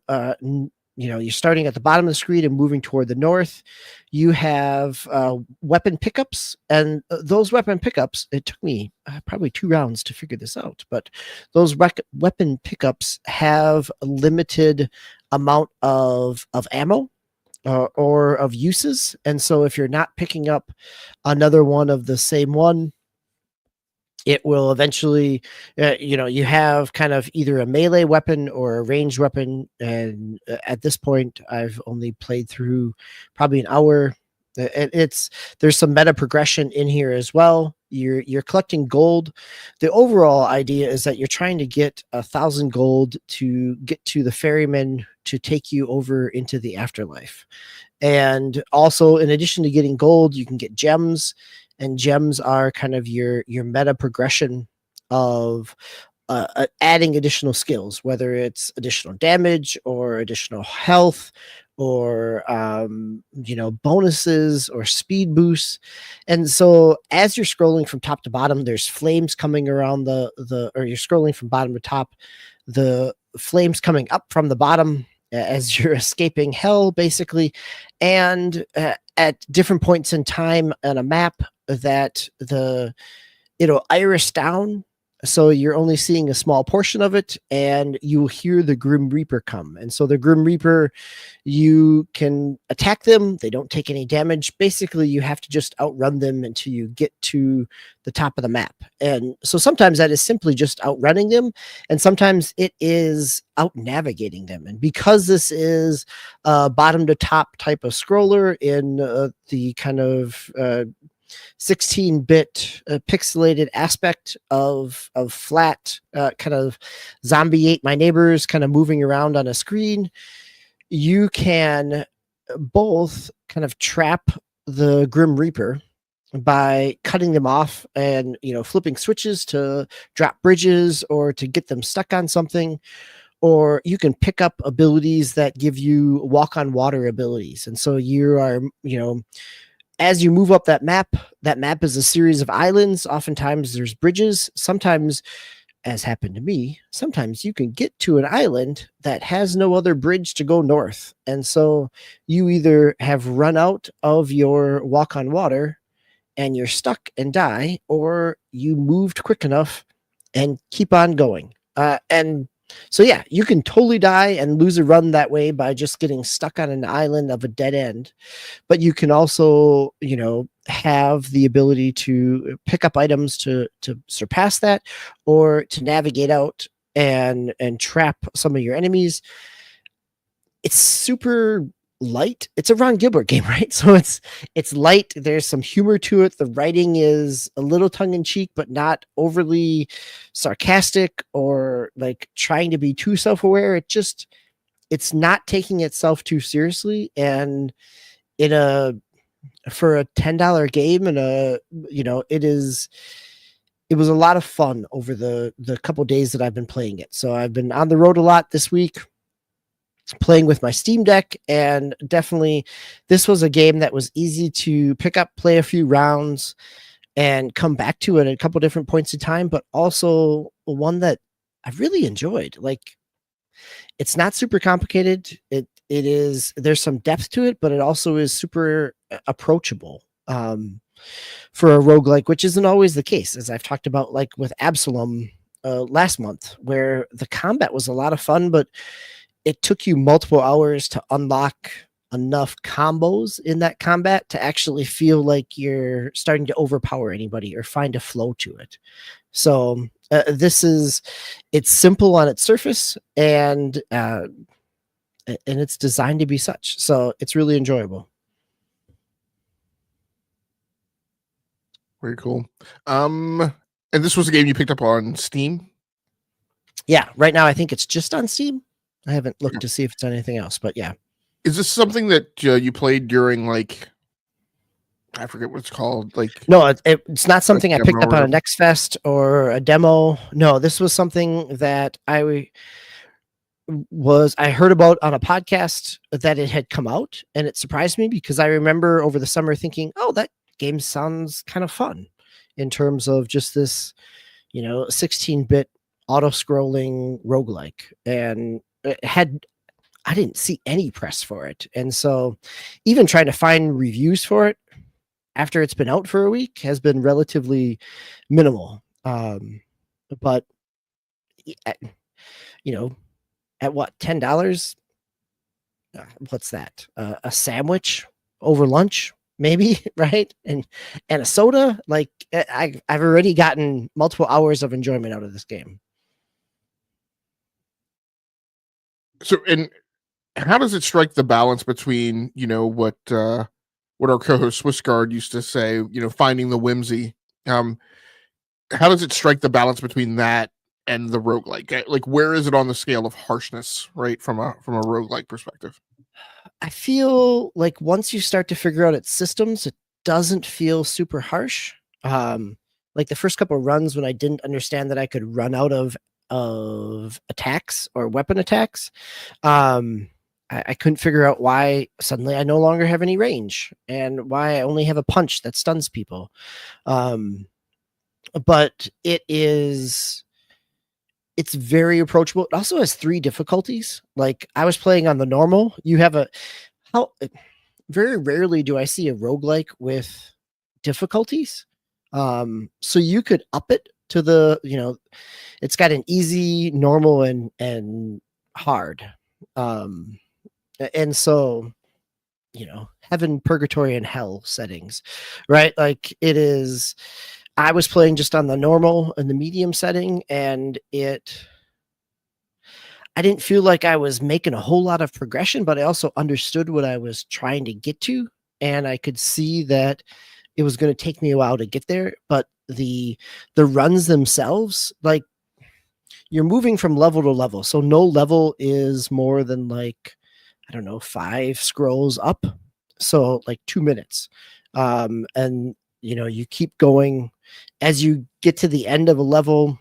you're starting at the bottom of the screen and moving toward the north. You have weapon pickups, and those weapon pickups, it took me probably 2 rounds to figure this out, but those weapon pickups have a limited amount of ammo or of uses. And so if you're not picking up another one of the same one, it will eventually, you have kind of either a melee weapon or a ranged weapon. And at this point, I've only played through probably an hour. There's some meta progression in here as well. You're collecting gold. The overall idea is that you're trying to get 1,000 gold to get to the ferryman to take you over into the afterlife. And also, in addition to getting gold, you can get gems. And gems are kind of your meta progression of adding additional skills, whether it's additional damage or additional health or bonuses or speed boosts. And so as you're scrolling from top to bottom, there's flames coming around or you're scrolling from bottom to top, the flames coming up from the bottom as you're escaping hell, basically. And at different points in time on a map, that it'll iris down, so you're only seeing a small portion of it, and you'll hear the Grim Reaper come. And so the Grim Reaper, you can attack them. They don't take any damage. Basically, you have to just outrun them until you get to the top of the map. And so sometimes that is simply just outrunning them, and sometimes it is out navigating them. And because this is a bottom to top type of scroller in the kind of 16-bit pixelated aspect of flat kind of zombie ate my neighbors kind of moving around on a screen, you can both kind of trap the Grim Reaper by cutting them off and flipping switches to drop bridges or to get them stuck on something, or you can pick up abilities that give you walk on water abilities. And so you are as you move up that map is a series of islands. Oftentimes there's bridges. Sometimes, as happened to me, sometimes you can get to an island that has no other bridge to go north. And so you either have run out of your walk on water and you're stuck and die, or you moved quick enough and keep on going. And so, yeah, you can totally die and lose a run that way by just getting stuck on an island of a dead end. But you can also, have the ability to pick up items to surpass that, or to navigate out and trap some of your enemies. It's super light. It's a Ron Gilbert game, right? So it's light. There's some humor to it. The writing is a little tongue in cheek, but not overly sarcastic or like trying to be too self-aware. It's not taking itself too seriously, and in a for a $10 game, and it was a lot of fun over the couple days that I've been playing it. So I've been on the road a lot this week, playing with my Steam Deck, and definitely this was a game that was easy to pick up, play a few rounds, and come back to it at a couple different points in time, but also one that I really enjoyed. Like, it's not super complicated. There's some depth to it, but it also is super approachable for a roguelike, which isn't always the case, as I've talked about, like with Absalom last month, where the combat was a lot of fun, but it took you multiple hours to unlock enough combos in that combat to actually feel like you're starting to overpower anybody or find a flow to it. So it's simple on its surface, and it's designed to be such. So it's really enjoyable. Very cool. And this was a game you picked up on Steam? Yeah, right now I think it's just on Steam. I haven't looked to see if it's on anything else, but yeah. Is this something that you played during, like, I forget what it's called? Like, no, it's not something I picked up on a whatever. Next Fest or a demo. No, this was something that I heard about on a podcast that it had come out, and it surprised me because I remember over the summer thinking, oh, that game sounds kind of fun in terms of just this, 16-bit auto-scrolling roguelike. And I didn't see any press for it. And so even trying to find reviews for it after it's been out for a week has been relatively minimal. But at what, $10? What's that? A sandwich over lunch, maybe, right? And a soda. Like, I've already gotten multiple hours of enjoyment out of this game. So, and how does it strike the balance between, what our co-host Swissguard used to say, finding the whimsy? How does it strike the balance between that and the roguelike? Like, where is it on the scale of harshness, right? From a roguelike perspective? I feel like once you start to figure out its systems, it doesn't feel super harsh. Like the first couple of runs when I didn't understand that I could run out of attacks or weapon attacks, I couldn't figure out why suddenly I no longer have any range and why I only have a punch that stuns people. But it's very approachable. It also has 3 difficulties. Like, I was playing on the normal. You have very rarely do I see a roguelike with difficulties. So you could up it to it's got an easy, normal, and hard. And so, heaven, purgatory, and hell settings, right? Like, I was playing just on the normal and the medium setting, and I didn't feel like I was making a whole lot of progression, but I also understood what I was trying to get to, and I could see that it was going to take me a while to get there. But the runs themselves, like, you're moving from level to level, so no level is more than, like, I don't know, 5 scrolls up, so like 2 minutes. And you keep going. As you get to the end of a level,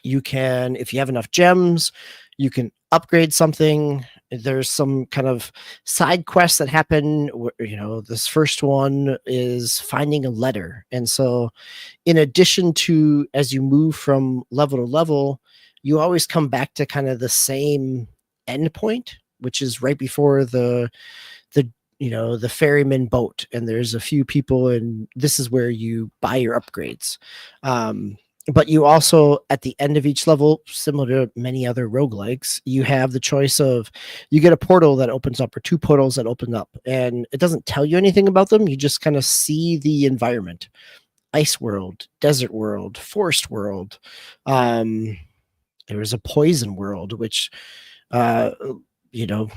you can, if you have enough gems, you can upgrade something. There's some kind of side quests that happen where, this first one is finding a letter. And so in addition to, as you move from level to level, you always come back to kind of the same end point, which is right before the ferryman boat. And there's a few people, and this is where you buy your upgrades. but you also, at the end of each level, similar to many other roguelikes, you have the choice of, you get a portal that opens up, or two portals that open up, and it doesn't tell you anything about them. You just kind of see the environment: ice world, desert world, forest world. There was a poison world, which uh, you know,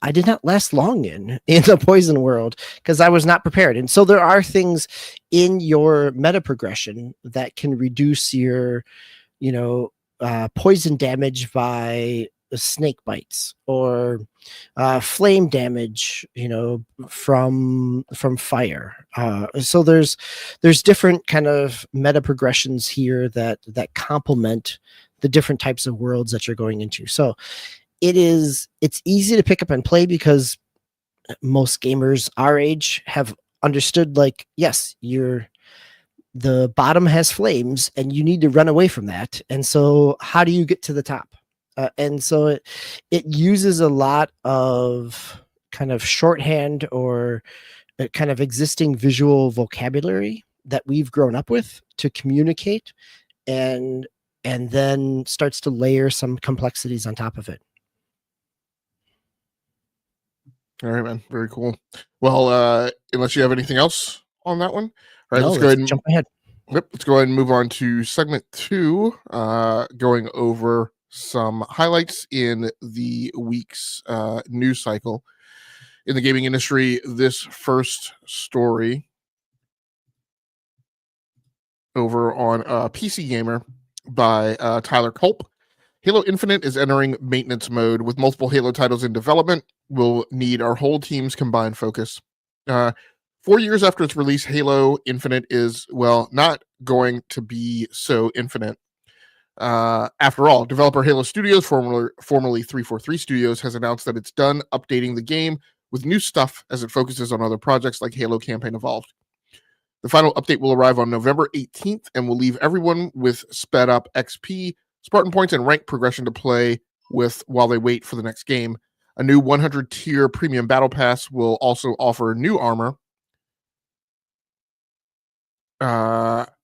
I did not last long in the poison world because I was not prepared. And so there are things in your meta progression that can reduce your, poison damage by snake bites, or flame damage, from fire. So there's different kind of meta progressions here that complement the different types of worlds that you're going into. So it's easy to pick up and play because most gamers our age have understood, like, yes, the bottom has flames and you need to run away from that. And so how do you get to the top? And so it uses a lot of kind of shorthand, or kind of existing visual vocabulary that we've grown up with to communicate, and then starts to layer some complexities on top of it. All right, man. Very cool. Well, unless you have anything else on that one. All right, No, let's go ahead and jump ahead. Yep, let's go ahead and move on to segment 2, going over some highlights in the week's news cycle in the gaming industry. This first story over on PC Gamer by Tyler Culp. Halo Infinite is entering maintenance mode with multiple Halo titles in development. We'll need our whole team's combined focus. 4 years after its release, Halo Infinite is, well, not going to be so infinite. After all, developer Halo Studios, formerly 343 Studios, has announced that it's done updating the game with new stuff as it focuses on other projects like Halo Campaign Evolved. The final update will arrive on November 18th and will leave everyone with sped up XP, Spartan points, and rank progression to play with while they wait for the next game. A new 100 tier premium battle pass will also offer new armor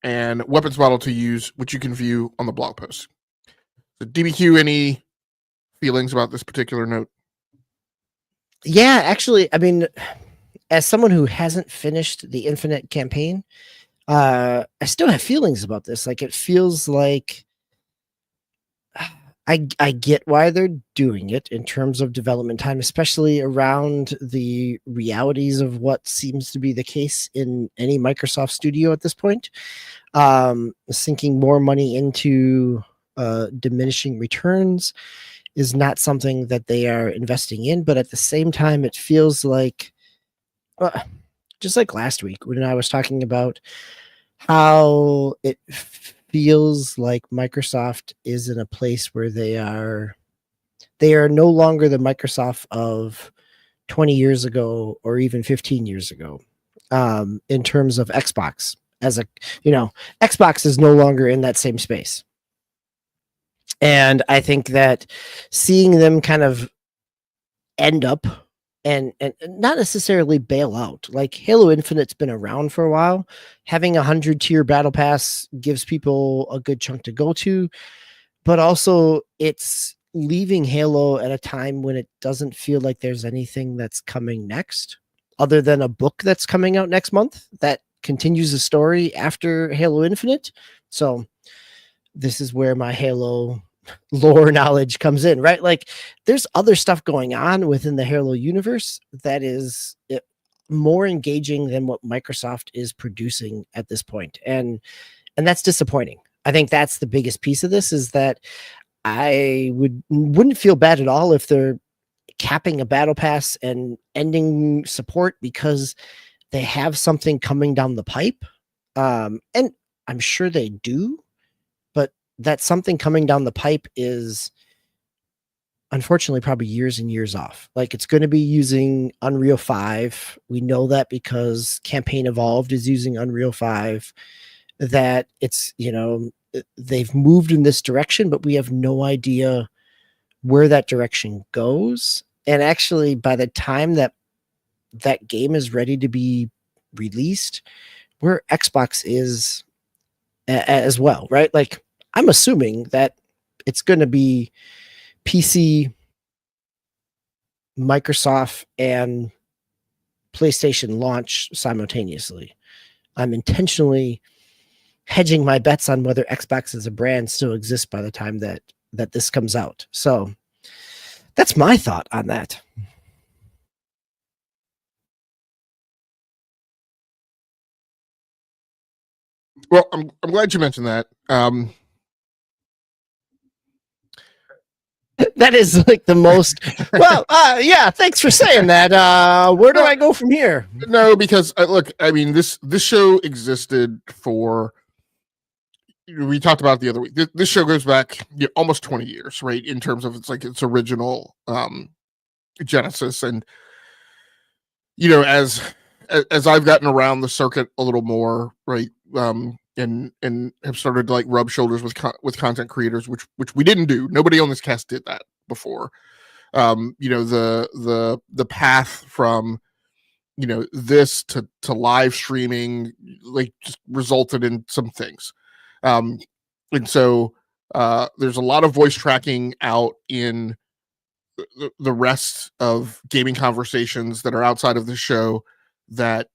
and weapons model to use, which you can view on the blog post. So DBQ, any feelings about this particular note? Yeah, actually, I mean, as someone who hasn't finished the Infinite campaign, I still have feelings about this. Like, it feels like I get why they're doing it in terms of development time, especially around the realities of what seems to be the case in any Microsoft studio at this point. Sinking more money into diminishing returns is not something that they are investing in, but at the same time, it feels like, just like last week when I was talking about how it feels like Microsoft is in a place where they are no longer the Microsoft of 20 years ago or even 15 years ago, in terms of Xbox. Xbox is no longer in that same space. And I think that seeing them kind of end up and not necessarily bail out. Like, Halo Infinite's been around for a while. Having 100 tier battle pass gives people a good chunk to go to, but also it's leaving Halo at a time when it doesn't feel like there's anything that's coming next, other than a book that's coming out next month that continues the story after Halo Infinite. So this is where my Halo lore knowledge comes in, right? Like, there's other stuff going on within the Halo universe that is more engaging than what Microsoft is producing at this point. And that's disappointing. I think that's the biggest piece of this, is that I wouldn't feel bad at all if they're capping a battle pass and ending support because they have something coming down the pipe. And I'm sure they do, but that something coming down the pipe is unfortunately probably years and years off. Like, it's going to be using Unreal 5. We know that because Campaign Evolved is using Unreal 5, that it's, they've moved in this direction, but we have no idea where that direction goes. And actually, by the time that game is ready to be released, where Xbox is as well, right? Like I'm assuming that it's going to be PC, Microsoft, and PlayStation launch simultaneously. I'm intentionally hedging my bets on whether Xbox as a brand still exists by the time that this comes out. So that's my thought on that. Well, I'm glad you mentioned that. That is like the most well. Yeah, thanks for saying that. Where do I go from here? No, because look, I mean this show existed for. We talked about it the other week. This show goes back almost 20 years, right? In terms of its original genesis, and as I've gotten around the circuit a little more, right, and have started to rub shoulders with content creators, which we didn't do. Nobody on this cast did that before. The path from this to live streaming just resulted in some things, and so there's a lot of voice tracking out in the rest of gaming conversations that are outside of the show that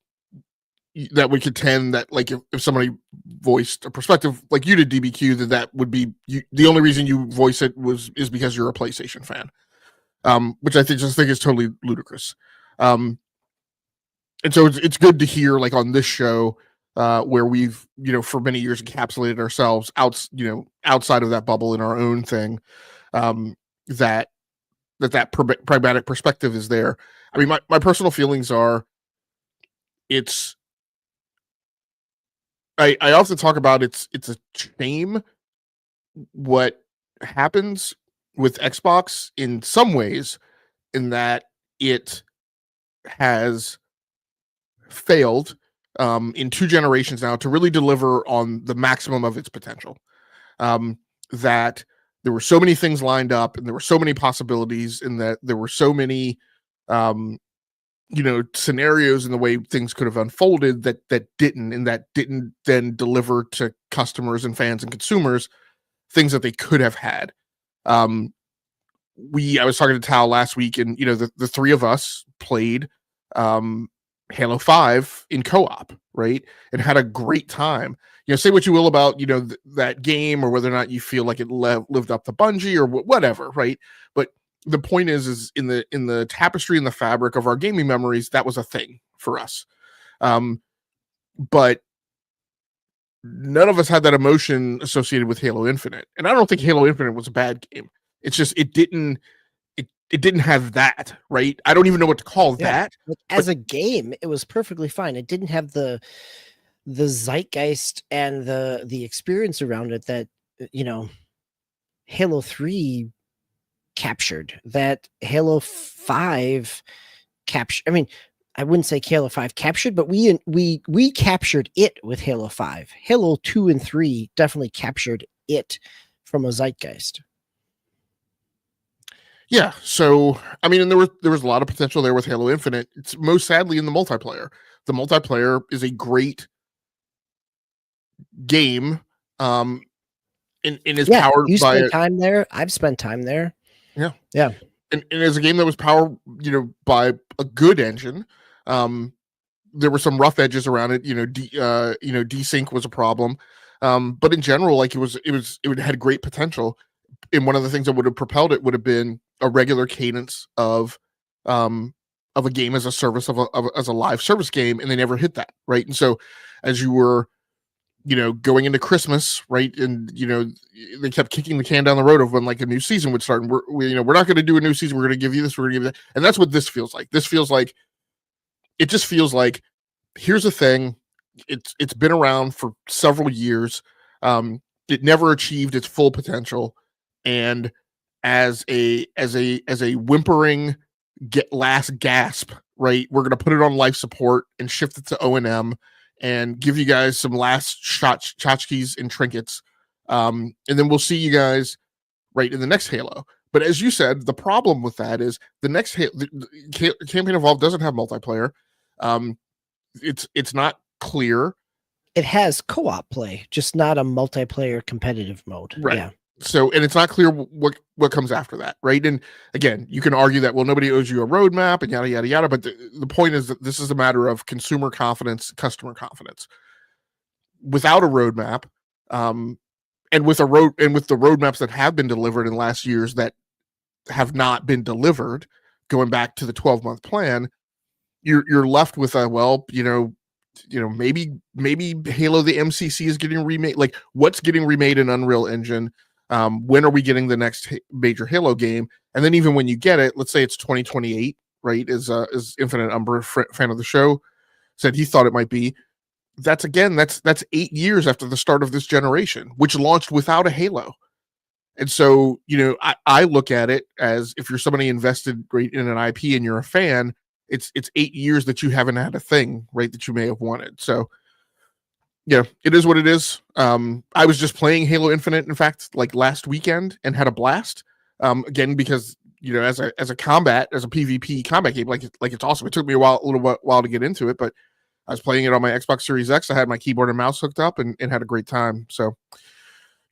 would contend that if somebody voiced a perspective like you did, DBQ, that would be the only reason you voice it is because you're a PlayStation fan, which I think is totally ludicrous. And so it's good to hear on this show where we've for many years encapsulated ourselves outside of that bubble in our own thing, that pragmatic perspective is there. I mean, my personal feelings are I often talk about it's a shame what happens with Xbox in some ways, in that it has failed in 2 generations now to really deliver on the maximum of its potential. That there were so many things lined up, and there were so many possibilities, and that there were so many scenarios in the way things could have unfolded that didn't then deliver to customers and fans and consumers things that they could have had. I was talking to Tal last week, and the 3 of us played Halo 5 in co-op, right, and had a great time. Say what you will about that game, or whether or not you feel like it lived up to Bungie or whatever, right? But the point is in the tapestry and the fabric of our gaming memories, that was a thing for us. But none of us had that emotion associated with Halo Infinite, and I don't think Halo Infinite was a bad game. It's just it didn't have that, right? I don't even know what to call that. As a game, it was perfectly fine. It didn't have the zeitgeist and the experience around it that Halo 3 captured, that Halo 5 captured. I mean, I wouldn't say Halo 5 captured, but we captured it with Halo 5. Halo 2 and 3 definitely captured it from a zeitgeist. Yeah, so I mean, and there was a lot of potential there with Halo Infinite. It's most sadly in the multiplayer. The multiplayer is a great game, and is powered you by spent time there. I've spent time there. Yeah. And as a game that was powered, by a good engine. There were some rough edges around it. Desync was a problem, but in general, it had great potential. And one of the things that would have propelled it would have been a regular cadence of a game as a service, as a live service game, and they never hit that, right? And so, as you were going into Christmas, right, and they kept kicking the can down the road of when a new season would start, and we're not going to do a new season. We're going to give you this. We're going to give you that, and that's what this feels like. It just feels like, here's a thing. It's been around for several years. It never achieved its full potential, and as a whimpering last gasp, right, we're going to put it on life support and shift it to O&M and give you guys some last tchotchkes and trinkets, and then we'll see you guys right in the next Halo. But as you said, the problem with that is the next Campaign Evolved doesn't have multiplayer. It's not clear It has co-op play, just not a multiplayer competitive mode. Right. Yeah. So, and it's not clear what comes after that, right? And again, you can argue that, well, nobody owes you a roadmap and yada yada yada. But the point is that this is a matter of consumer confidence, customer confidence. Without a roadmap, and with the roadmaps that have been delivered in last years that have not been delivered, going back to the 12-month plan, you're left with a, well, maybe Halo the MCC is getting remade. Like, what's getting remade in Unreal Engine? When are we getting the next major Halo game? And then even when you get it, let's say it's 2028, right? Is Infinite Umber, fan of the show, said he thought it might be. That's 8 years after the start of this generation, which launched without a Halo. And so, I look at it as, if you're somebody invested in an IP and you're a fan, it's 8 years that you haven't had a thing, right, that you may have wanted. So, yeah, it is what it is. I was just playing Halo Infinite, in fact, like last weekend, and had a blast. Again, because as a PvP combat game, like it's awesome. It took me a little while to get into it, but I was playing it on my Xbox Series X. I had my keyboard and mouse hooked up and had a great time. So,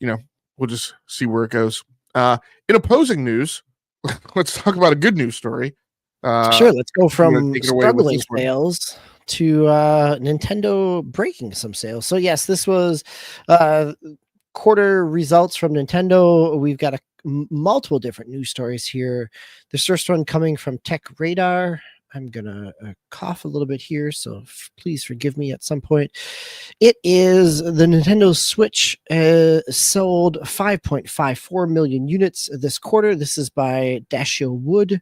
we'll just see where it goes. In opposing news, let's talk about a good news story. Sure, let's go from struggling sales to Nintendo breaking some sales. So yes, this was quarter results from Nintendo. We've got multiple different news stories here. The first one coming from Tech Radar. I'm gonna cough a little bit here, so please forgive me at some point. It is the Nintendo Switch sold 5.54 million units this quarter. This is by Dashiell Wood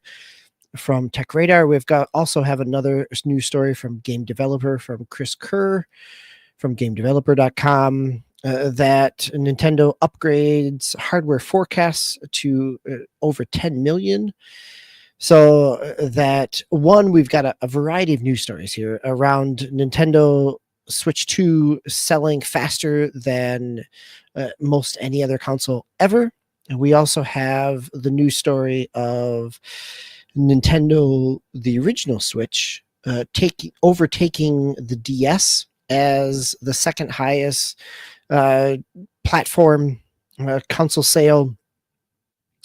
from Tech Radar. We've also have another news story from Game Developer, from Chris Kerr from GameDeveloper.com, that Nintendo upgrades hardware forecasts to over 10 million. So that one, we've got a variety of news stories here around Nintendo Switch 2 selling faster than most any other console ever. And we also have the news story of Nintendo, the original Switch, overtaking the DS as the second highest platform console sale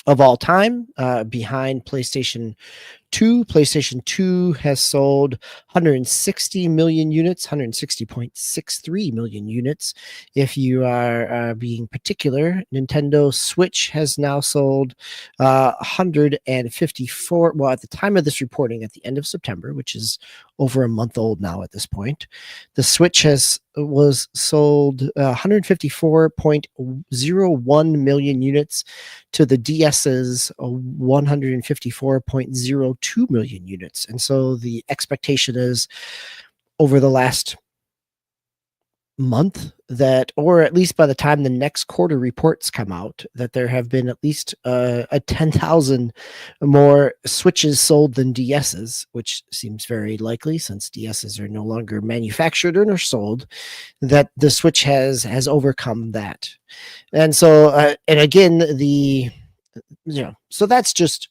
of all time, behind PlayStation 2. PlayStation 2 has sold 160 million units, 160.63 million units. If you are being particular, Nintendo Switch has now sold 154. Well, at the time of this reporting, at the end of September, which is over a month old now at this point, the Switch was sold 154.01 million units to the DS's 154.02 million units. And so the expectation is, over the last month, that, or at least by the time the next quarter reports come out, that there have been at least a 10,000 more Switches sold than DS's, which seems very likely since DS's are no longer manufactured or sold, that the Switch has overcome that. And so, and again, so that's just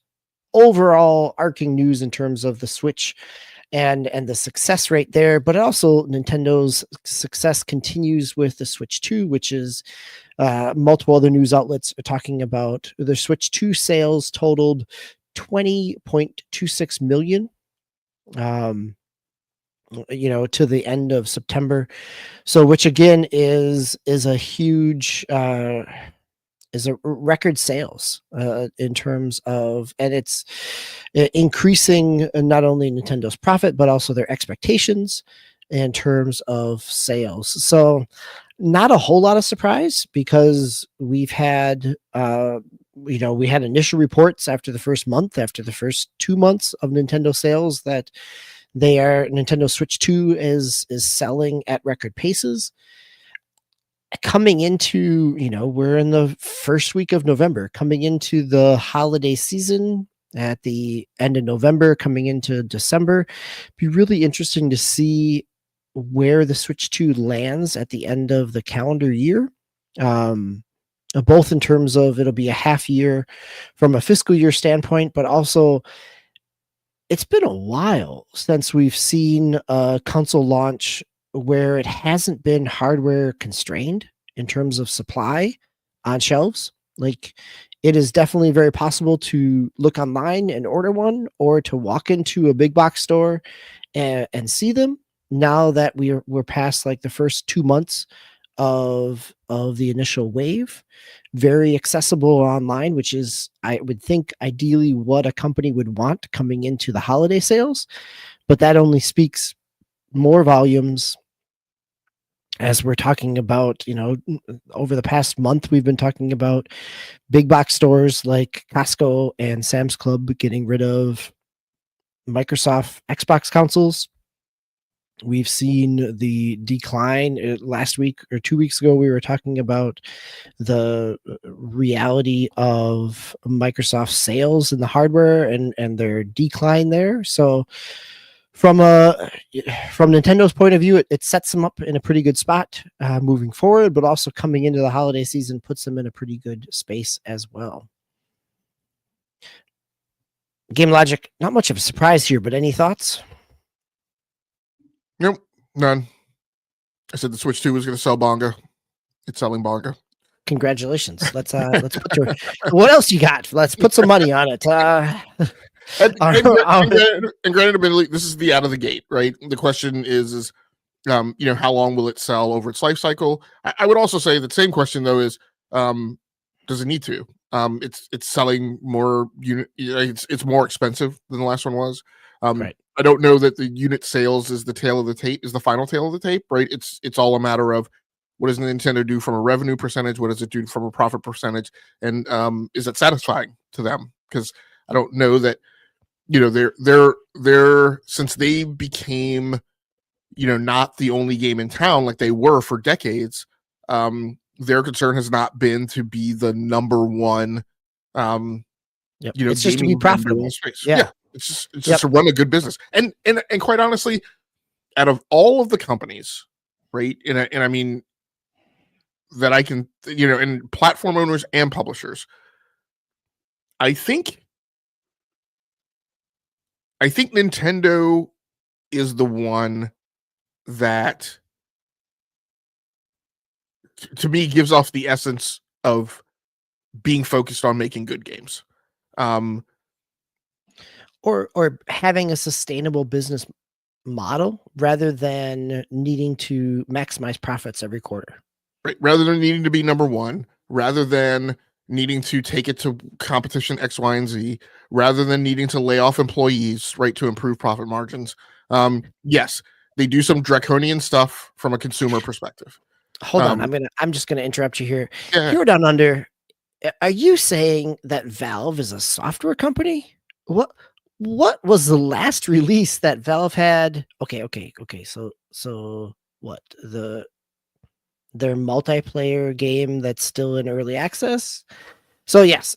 overall arcing news in terms of the Switch and the success rate there. But also Nintendo's success continues with the Switch 2, which is multiple other news outlets are talking about the Switch 2 sales totaled 20.26 million to the end of September. So, which again is a huge is a record sales in terms of, and it's increasing not only Nintendo's profit, but also their expectations in terms of sales. So not a whole lot of surprise, because we've had, we had initial reports after the first month, after the first 2 months of Nintendo sales, that Nintendo Switch 2 is selling at record paces. Coming into, we're in the first week of November, coming into the holiday season at the end of November, coming into December, be really interesting to see where the Switch 2 lands at the end of the calendar year. Both in terms of, it'll be a half year from a fiscal year standpoint, but also it's been a while since we've seen a console launch where it hasn't been hardware constrained in terms of supply on shelves. Like, it is definitely very possible to look online and order one, or to walk into a big box store and see them. Now that we're past like the first 2 months of the initial wave, very accessible online, which is, I would think, ideally what a company would want coming into the holiday sales. But that only speaks more volumes, as we're talking about, over the past month, we've been talking about big box stores like Costco and Sam's Club getting rid of Microsoft Xbox consoles. We've seen the decline. Last week or 2 weeks ago, we were talking about the reality of Microsoft sales in the hardware and their decline there. So from Nintendo's point of view, it sets them up in a pretty good spot moving forward, but also coming into the holiday season puts them in a pretty good space as well. Game Logic, not much of a surprise here, but any thoughts? Nope, none. I said the Switch 2 was going to sell Bonga. It's selling Bonga. Congratulations. Let's put your, what else you got? Let's put some money on it. And granted, admittedly, this is the out of the gate, right? The question is how long will it sell over its life cycle? I would also say the same question though is, does it need to? It's selling more unit. It's more expensive than the last one was. Right. I don't know that the unit sales is the tail of the tape, is the final tail of the tape, right? It's all a matter of what does Nintendo do from a revenue percentage? What does it do from a profit percentage? And is it satisfying to them? Because I don't know that, they're since they became, not the only game in town like they were for decades, their concern has not been to be the number one, it's just to be profitable. Yeah. It's just to run a good business. And quite honestly, out of all of the companies, right? And I mean that I can, and platform owners and publishers, I think Nintendo is the one that, to me, gives off the essence of being focused on making good games. Or having a sustainable business model rather than needing to maximize profits every quarter. Right. Rather than needing to be number one, rather than needing to take it to competition X, Y, and Z, rather than needing to lay off employees, right, to improve profit margins. Yes, they do some draconian stuff from a consumer perspective. Hold on, I'm just gonna interrupt you here. Yeah. Here down under, are you saying that Valve is a software company? What was the last release that Valve had? Okay. So what, their multiplayer game that's still in early access? So yes,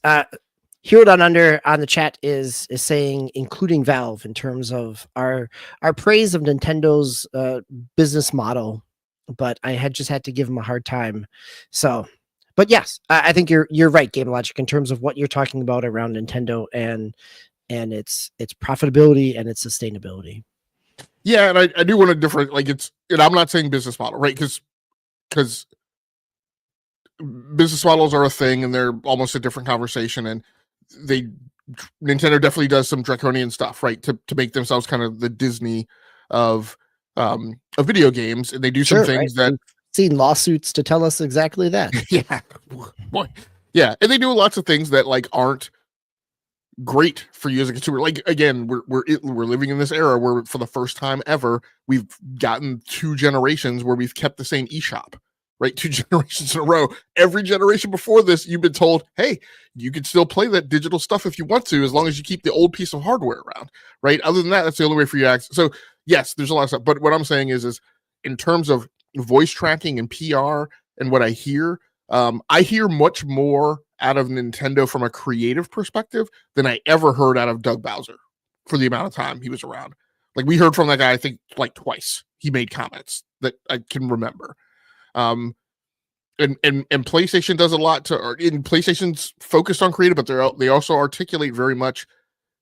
Hero Down Under on the chat is saying including Valve in terms of our praise of Nintendo's business model, but I had to give him a hard time. So, but yes, I think you're right, Game Logic, in terms of what you're talking about around Nintendo and its profitability and its sustainability. Yeah, and I do want to different, like, and I'm not saying business model, right? Because business models are a thing and they're almost a different conversation, and Nintendo definitely does some draconian stuff, right, to make themselves kind of the Disney of video games, and they do some things that we've seen lawsuits to tell us exactly that. Yeah, boy, yeah, and they do lots of things that like aren't great for you as a consumer. Like, again, we're living in this era where for the first time ever we've gotten 2 generations where we've kept the same eShop, right? 2 generations in a row. Every generation before this, you've been told, hey, you can still play that digital stuff if you want to, as long as you keep the old piece of hardware around, right? Other than that, that's the only way for you to access. So yes, there's a lot of stuff, but what I'm saying is in terms of voice tracking and PR and what I hear much more out of Nintendo from a creative perspective than I ever heard out of Doug Bowser for the amount of time he was around. Like, we heard from that guy, I think, like twice. He made comments that I can remember. And PlayStation does a lot in PlayStation's focused on creative, but they also articulate very much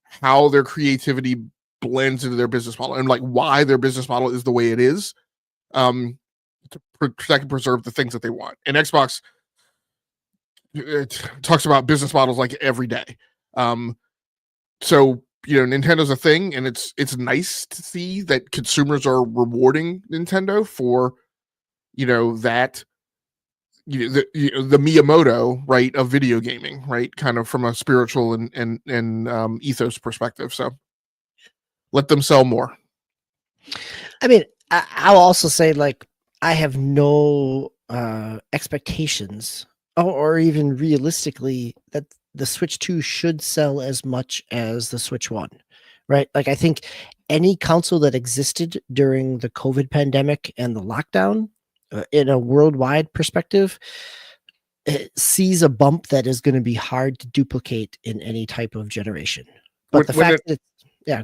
how their creativity blends into their business model and like why their business model is the way it is. to protect and preserve the things that they want. And Xbox talks about business models like every day. So Nintendo's a thing, and it's nice to see that consumers are rewarding Nintendo for that the Miyamoto, right, of video gaming, right, kind of from a spiritual and ethos perspective. So let them sell more. I mean, I'll also say, like, I have no expectations or even realistically that the Switch 2 should sell as much as the Switch 1, right? Like, I think any console that existed during the COVID pandemic and the lockdown in a worldwide perspective, it sees a bump that is going to be hard to duplicate in any type of generation. But the fact that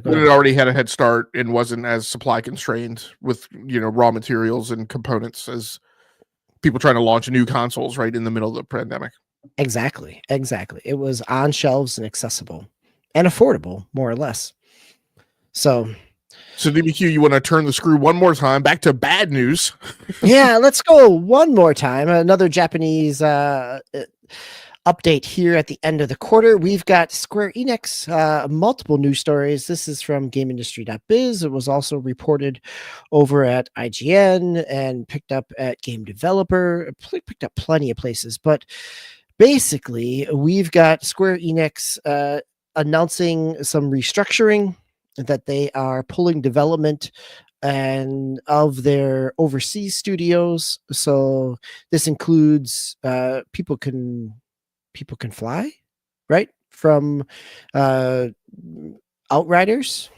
when it already had a head start and wasn't as supply constrained with raw materials and components as people trying to launch new consoles right in the middle of the pandemic. Exactly. It was on shelves and accessible and affordable, more or less. So DBQ, you want to turn the screw one more time back to bad news? Yeah, let's go one more time. Another Japanese update here at the end of the quarter. We've got Square Enix, multiple news stories. This is from GameIndustry.biz. It was also reported over at IGN and picked up at Game Developer. Picked up plenty of places, but basically, we've got Square Enix announcing some restructuring, that they are pulling development and of their overseas studios. So this includes people can fly, right? From Outriders.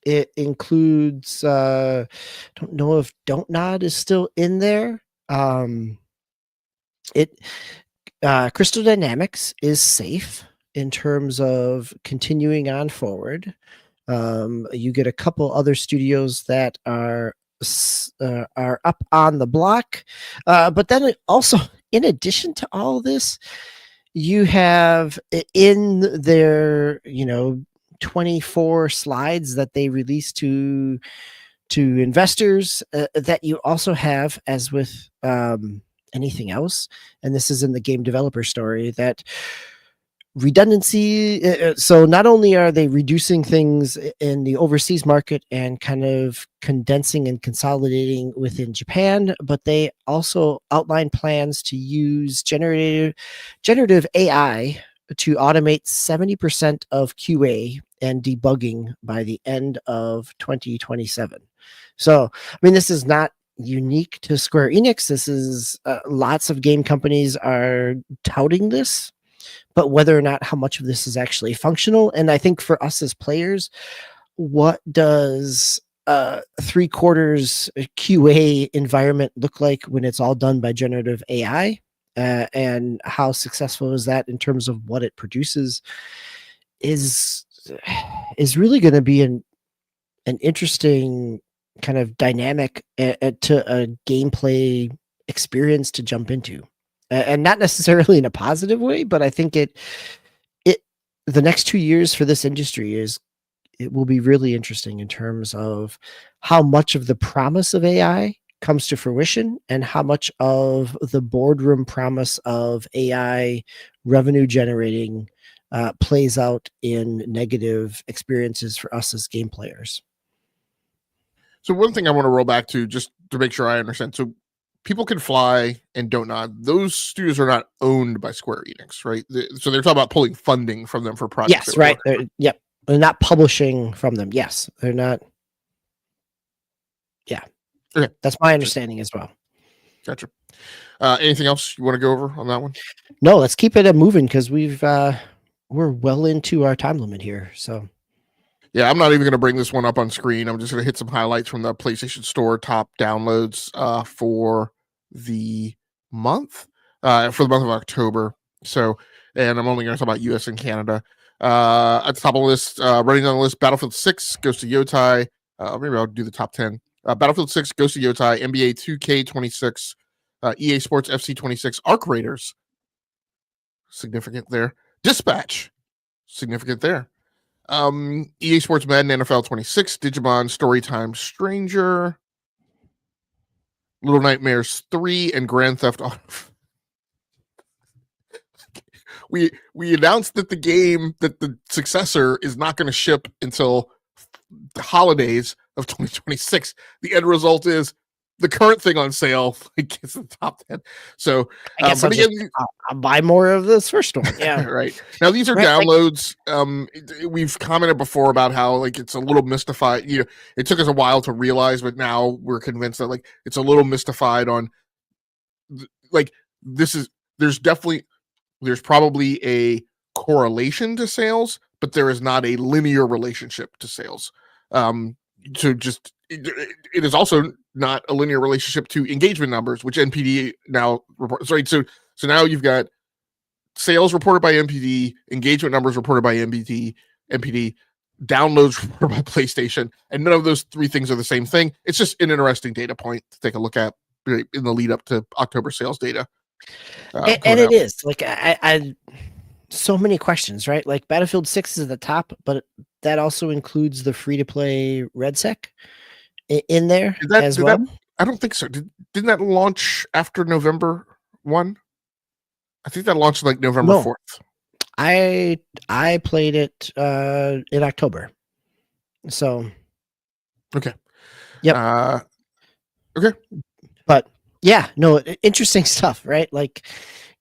It includes don't know if Don't Nod is still in there. Crystal Dynamics is safe in terms of continuing on forward. You get a couple other studios that are up on the block, but then also, in addition to all this, you have in their 24 slides that they released to investors that you also have, as with anything else, and this is in the game developer story, that redundancy. So not only are they reducing things in the overseas market and kind of condensing and consolidating within Japan, but they also outline plans to use generative AI to automate 70% of QA and debugging by the end of 2027. So, I mean, this is not unique to Square Enix. This is lots of game companies are touting this, but whether or not how much of this is actually functional. And I think for us as players, what does 3/4 QA environment look like when it's all done by generative AI? And how successful is that in terms of what it produces is really going to be an interesting kind of dynamic to a gameplay experience to jump into, and not necessarily in a positive way, but I think the next 2 years for this industry it will be really interesting in terms of how much of the promise of AI comes to fruition and how much of the boardroom promise of AI revenue generating plays out in negative experiences for us as game players. So one thing I want to roll back to, just to make sure I understand. So People Can Fly and Don't Nod, those studios are not owned by Square Enix, right? So they're talking about pulling funding from them for projects. Yes, right. Yep. They're not publishing from them. Yes, they're not. Yeah. Okay. That's my understanding as well. Gotcha. Anything else you want to go over on that one? No, let's keep it moving because we're well into our time limit here. So yeah, I'm not even going to bring this one up on screen. I'm just going to hit some highlights from the PlayStation Store top downloads for the month of October. So, and I'm only going to talk about US and Canada. At the top of the list, running down the list, Battlefield 6, Ghost of Yotai. Maybe I'll do the top 10. Battlefield 6, Ghost of Yotai, NBA 2K26, EA Sports FC 26, Arc Raiders. Significant there. Dispatch. Significant there. EA Sports Madden NFL 26, Digimon Storytime Stranger. Little Nightmares 3, and Grand Theft Auto. We announced that the successor is not going to ship until the holidays of 2026. The end result is the current thing on sale gets the top 10. So, I guess I'll buy more of this first one. Yeah. right. Now these are Right, downloads. We've commented before about how like it's a little mystified. It took us a while to realize, but now we're convinced that like it's a little mystified on like this is there's probably a correlation to sales, but there is not a linear relationship to sales. It is also not a linear relationship to engagement numbers, which NPD now reports. Right, so now you've got sales reported by NPD, engagement numbers reported by NPD, downloads reported by PlayStation, and none of those three things are the same thing. It's just an interesting data point to take a look at in the lead up to October sales data. And it is like I so many questions, right? Like Battlefield 6 is at the top, but that also includes the free to play RedSec in there as well. I don't think so. Didn't that launch after November 1? I think that launched like November 4th. I played it in October. So okay. Yep. Okay. But yeah, no, interesting stuff, right? Like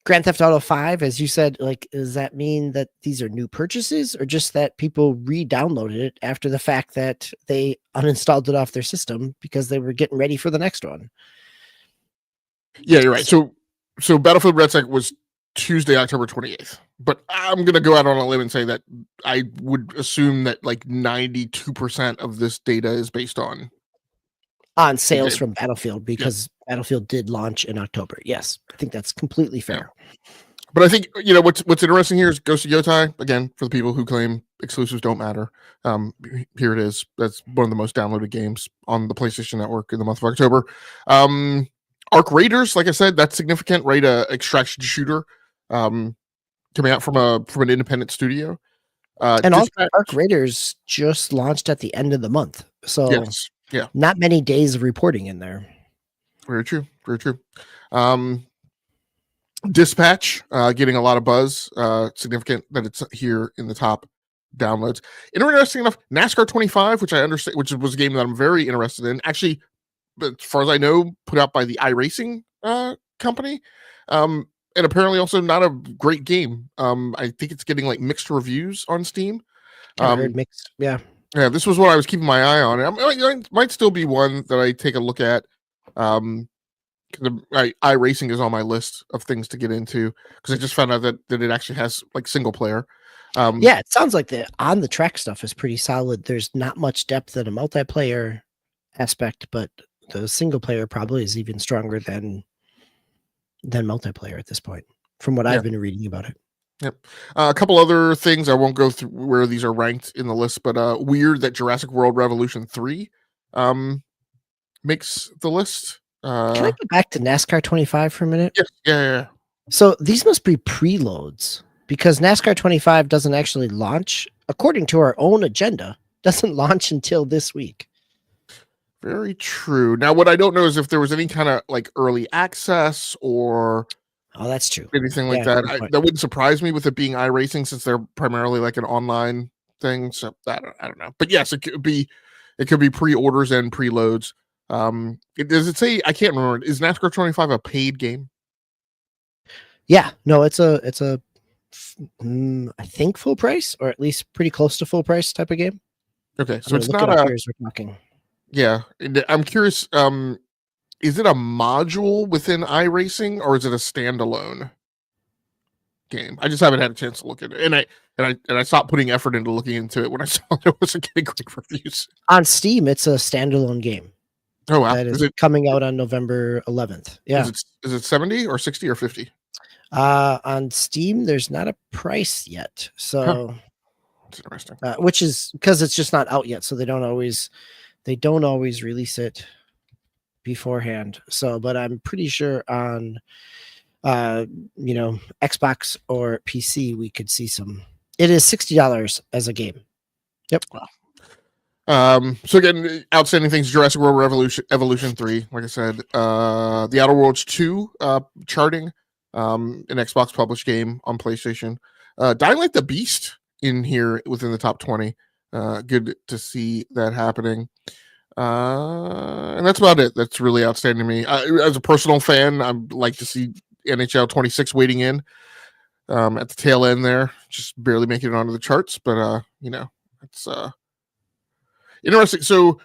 Grand Theft Auto 5, as you said, like, does that mean that these are new purchases or just that people re-downloaded it after the fact that they uninstalled it off their system because they were getting ready for the next one? Yeah, you're right. So Battlefield RedSec was Tuesday, October 28th. But I'm going to go out on a limb and say that I would assume that like 92% of this data is based on sales from Battlefield because Battlefield did launch in October. Yes, I think that's completely fair. Yeah. But I think what's interesting here is Ghost of Yotai, again, for the people who claim exclusives don't matter. Here it is. That's one of the most downloaded games on the PlayStation Network in the month of October. Arc Raiders, like I said, that's significant, right? Extraction shooter coming out from an independent studio. And Arc Raiders just launched at the end of the month. So yes. Yeah, not many days of reporting in there. Very true. Very true. Dispatch getting a lot of buzz. Significant that it's here in the top downloads. Interesting enough, NASCAR 25, which I understand, which was a game that I'm very interested in. Actually, as far as I know, put out by the iRacing company, and apparently also not a great game. I think it's getting like mixed reviews on Steam. I heard mixed. Yeah. Yeah, this was what I was keeping my eye on. It might still be one that I take a look at. iRacing is on my list of things to get into because I just found out that it actually has like single player. Yeah, it sounds like the on the track stuff is pretty solid. There's not much depth in a multiplayer aspect, but the single player probably is even stronger than multiplayer at this point, from what I've been reading about it. Yep. A couple other things I won't go through where these are ranked in the list, but weird that Jurassic World Revolution 3 makes the list. Can I go back to NASCAR 25 for a minute? Yes. Yeah. So these must be preloads because NASCAR 25 doesn't actually launch, according to our own agenda, doesn't launch until this week. Very true. Now, what I don't know is if there was any kind of like early access or that's true. Anything like that. That wouldn't surprise me with it being iRacing since they're primarily like an online thing. So that I don't know. But yes, it could be pre-orders and preloads. Does it say? I can't remember. Is NASCAR 25 a paid game? Yeah, no, it's a I think full price or at least pretty close to full price type of game. Okay, so it's not a. We're talking. Yeah, I'm curious. Is it a module within iRacing or is it a standalone game? I just haven't had a chance to look at it, and I stopped putting effort into looking into it when I saw it wasn't getting great reviews. On Steam, it's a standalone game. Oh wow! That is coming out on November 11th. Yeah. Is it 70 or 60 or 50? On Steam, there's not a price yet, so that's interesting. Which is because it's just not out yet, so they don't always release it beforehand. So, but I'm pretty sure on Xbox or PC we could see some. It is $60 as a game. Yep. Wow. So again, outstanding things: Jurassic World Evolution 3, like I said, The Outer Worlds 2 charting, an Xbox published game on PlayStation. Dying Light the Beast in here within the top 20. Good to see that happening. And that's about it. That's really outstanding to me. As a personal fan, I'd like to see NHL 26 waiting in at the tail end there, just barely making it onto the charts. But it's interesting. So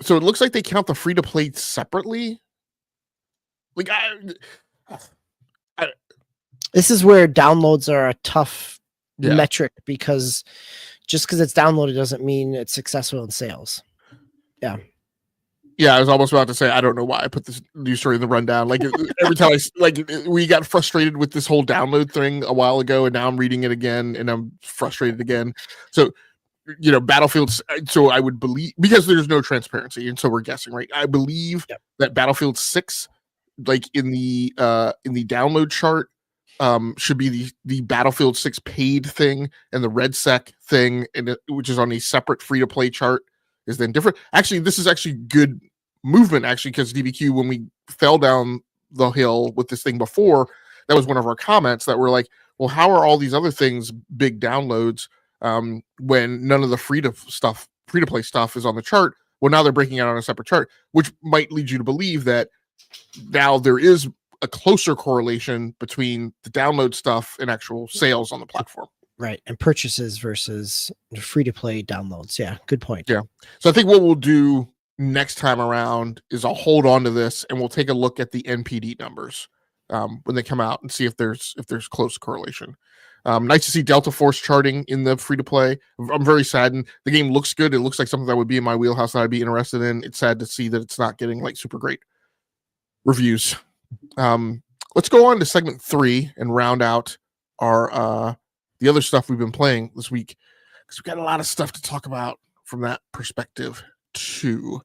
it looks like they count the free to play separately. Like This is where downloads are a tough Yeah. metric, because just because it's downloaded doesn't mean it's successful in sales. Yeah, I was almost about to say I don't know why I put this news story in the rundown. Like every time we got frustrated with this whole download thing a while ago, and now I'm reading it again, and I'm frustrated again. So Battlefield. So I would believe, because there's no transparency, and so we're guessing, right? I believe that Battlefield 6, like in the download chart, should be the Battlefield 6 paid thing, and the RedSec thing, which is on a separate free to play chart, is then different. Actually, this is actually good movement, actually, because DBQ, when we fell down the hill with this thing before, that was one of our comments that were like, well, how are all these other things big downloads when none of the free to play stuff is on the chart? Well, now they're breaking out on a separate chart, which might lead you to believe that now there is a closer correlation between the download stuff and actual sales on the platform. Right. And purchases versus free to play downloads. Yeah. Good point. Yeah. So I think what we'll do next time around is I'll hold on to this, and we'll take a look at the NPD numbers when they come out and see if there's close correlation. Nice to see Delta Force charting in the free to play. I'm very saddened. The game looks good. It looks like something that would be in my wheelhouse that I'd be interested in. It's sad to see that it's not getting like super great reviews. Let's go on to segment 3 and round out our the other stuff we've been playing this week, because we've got a lot of stuff to talk about from that perspective too.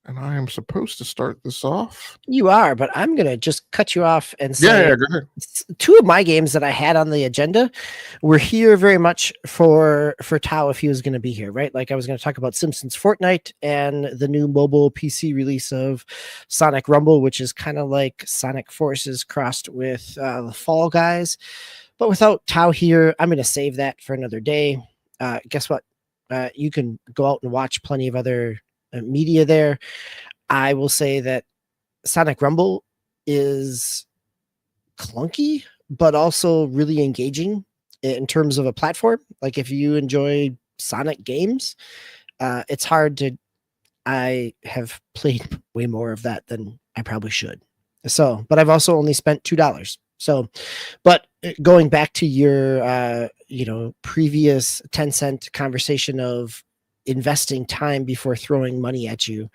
And I am supposed to start this off. You are, but I'm going to just cut you off and say go ahead. 2 of my games that I had on the agenda were here very much for Tao if he was going to be here, right? Like I was going to talk about Simpsons Fortnite and the new mobile PC release of Sonic Rumble, which is kind of like Sonic Forces crossed with the Fall Guys. But without Tao here, I'm going to save that for another day. Guess what? You can go out and watch plenty of other media there. I will say that Sonic Rumble is clunky, but also really engaging in terms of a platform. Like if you enjoy Sonic games, it's hard to. I have played way more of that than I probably should. So, but I've also only spent $2. So, but going back to your, previous 10-cent conversation of investing time before throwing money at you,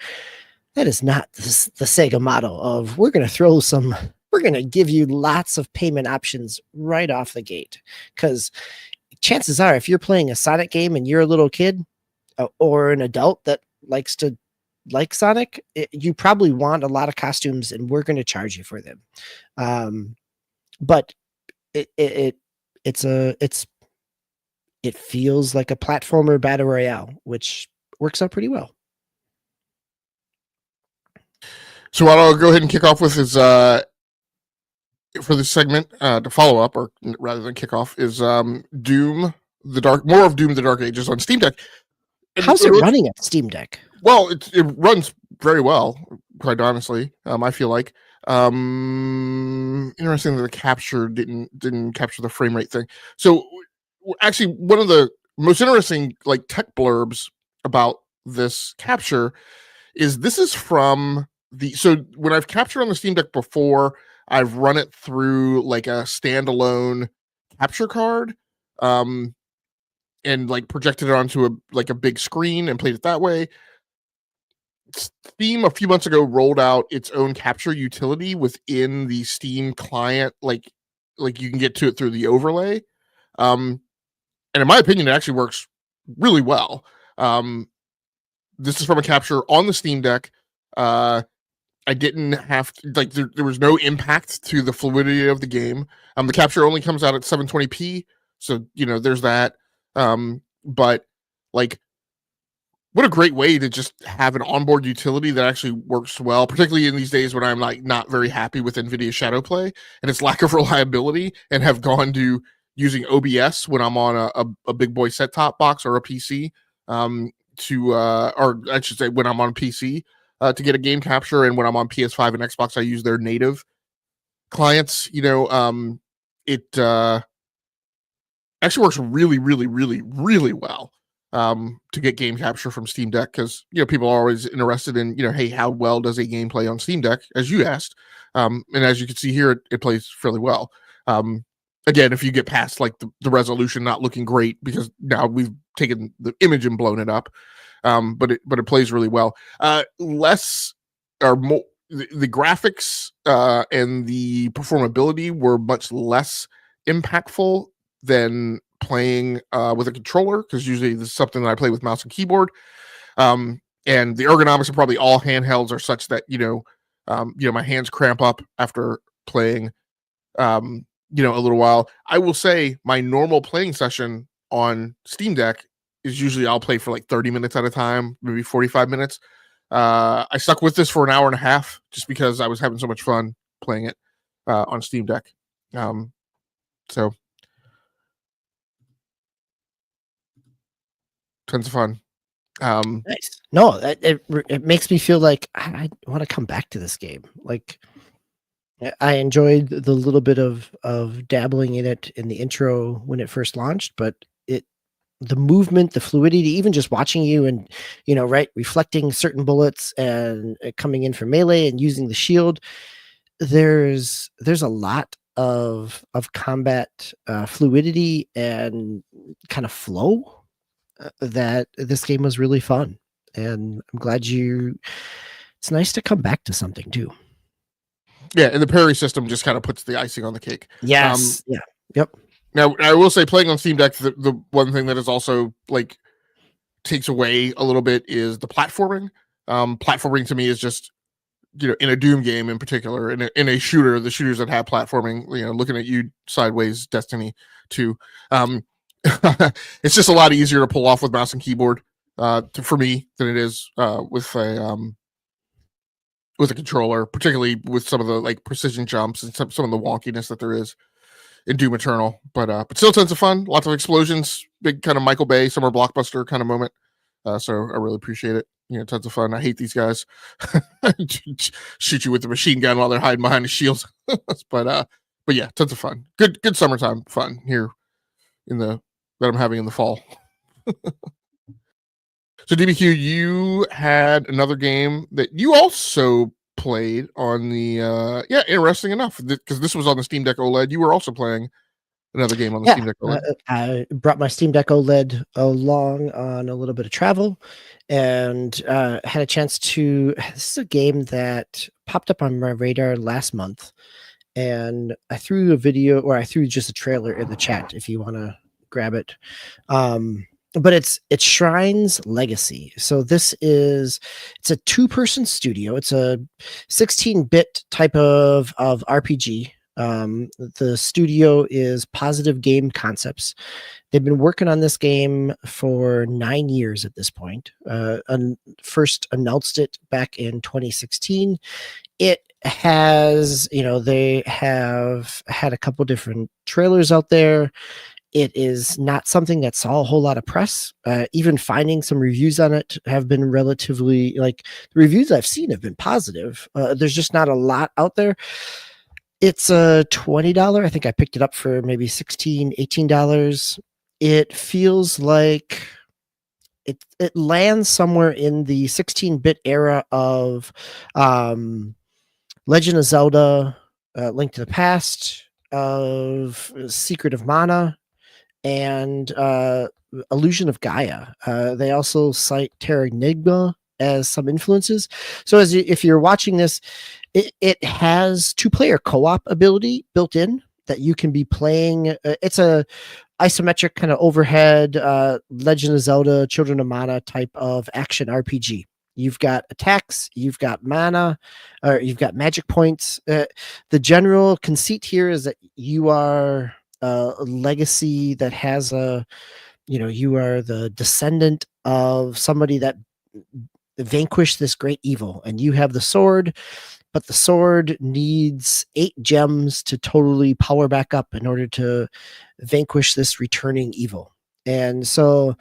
that is not the Sega model of we're going to give you lots of payment options right off the gate. Because chances are, if you're playing a Sonic game and you're a little kid or an adult that likes to like Sonic, you probably want a lot of costumes, and we're going to charge you for them. But it feels like a platformer battle royale, which works out pretty well. So what I'll go ahead and kick off with is for this segment to follow up, or rather than kick off, is Doom the Dark Ages on Steam Deck. And how's it running at Steam Deck? Well, it runs very well, quite honestly. I feel like interesting that the capture didn't capture the frame rate thing. So actually, one of the most interesting like tech blurbs about this capture is this is from so when I've captured on the Steam Deck before, I've run it through like a standalone capture card, and like projected it onto a big screen and played it that way. Steam a few months ago rolled out its own capture utility within the Steam client, like you can get to it through the overlay. And in my opinion, it actually works really well. This is from a capture on the Steam Deck. I didn't have to, there was no impact to the fluidity of the game. The capture only comes out at 720p, so there's that. But Like, what a great way to just have an onboard utility that actually works well, particularly in these days when I'm like not very happy with NVIDIA Shadowplay and its lack of reliability, and have gone to using OBS when I'm on a big boy set top box or a PC, or I should say when I'm on PC to get a game capture, and when I'm on PS5 and Xbox, I use their native clients. It actually works really, really, really, really well to get game capture from Steam Deck, because people are always interested in hey, how well does a game play on Steam Deck, as you asked, and as you can see here, it plays fairly well. Again, if you get past like the resolution not looking great, because now we've taken the image and blown it up, but it plays really well. Less or more, the graphics and the performability were much less impactful than playing with a controller, because usually this is something that I play with mouse and keyboard. And the ergonomics of probably all handhelds are such that my hands cramp up after playing a little while. I will say my normal playing session on Steam Deck is usually I'll play for like 30 minutes at a time, maybe 45 minutes. I stuck with this for an hour and a half just because I was having so much fun playing it on Steam Deck. So tons of fun. Nice. No, it makes me feel like I want to come back to this game. Like, I enjoyed the little bit of dabbling in it in the intro when it first launched, but the movement, the fluidity, even just watching you and reflecting certain bullets and coming in for melee and using the shield, there's a lot of combat fluidity and kind of flow that this game was really fun, and I'm glad it's nice to come back to something too. Yeah, and the parry system just kind of puts the icing on the cake. Yes. Yeah. Yep. Now, I will say, playing on Steam Deck, the one thing that is also like takes away a little bit is the platforming. Platforming to me is just, in a Doom game in particular, in a shooter, the shooters that have platforming, looking at you sideways, Destiny 2, it's just a lot easier to pull off with mouse and keyboard for me than it is with a controller, particularly with some of the like precision jumps and some of the wonkiness that there is in Doom Eternal. But still tons of fun, lots of explosions, big kind of Michael Bay summer blockbuster kind of moment. So I really appreciate it. Tons of fun. I hate these guys. Shoot you with the machine gun while they're hiding behind the shields. but yeah, tons of fun. Good summertime fun here that I'm having in the fall. So DBQ, you had another game that you also played on the interesting enough, because this was on the Steam Deck OLED. You were also playing another game on the Steam Deck OLED. I brought my Steam Deck OLED along on a little bit of travel, and had a chance to. This is a game that popped up on my radar last month, and I threw a video, or I threw just a trailer in the chat if you want to grab it. But it's Shrine's Legacy. So it's a 2-person studio. It's a 16-bit type of RPG. The studio is Positive Game Concepts. They've been working on this game for 9 years at this point. First announced it back in 2016. It has, they have had a couple different trailers out there. It is not something that saw a whole lot of press. Even finding some reviews on it have been relatively, like, the reviews I've seen have been positive. There's just not a lot out there. It's a $20. I think I picked it up for maybe $16, $18. It feels like it lands somewhere in the 16-bit era of Legend of Zelda, Link to the Past, of Secret of Mana, and Illusion of Gaia. They also cite Terranigma as some influences. So if you're watching this, it has 2-player co-op ability built in that you can be playing. It's a isometric kind of overhead Legend of Zelda, Children of Mana type of action RPG. You've got attacks, you've got mana, or you've got magic points. The general conceit here is that you are a legacy that has a you are the descendant of somebody that vanquished this great evil, and you have the sword, but the sword needs 8 gems to totally power back up in order to vanquish this returning evil. And so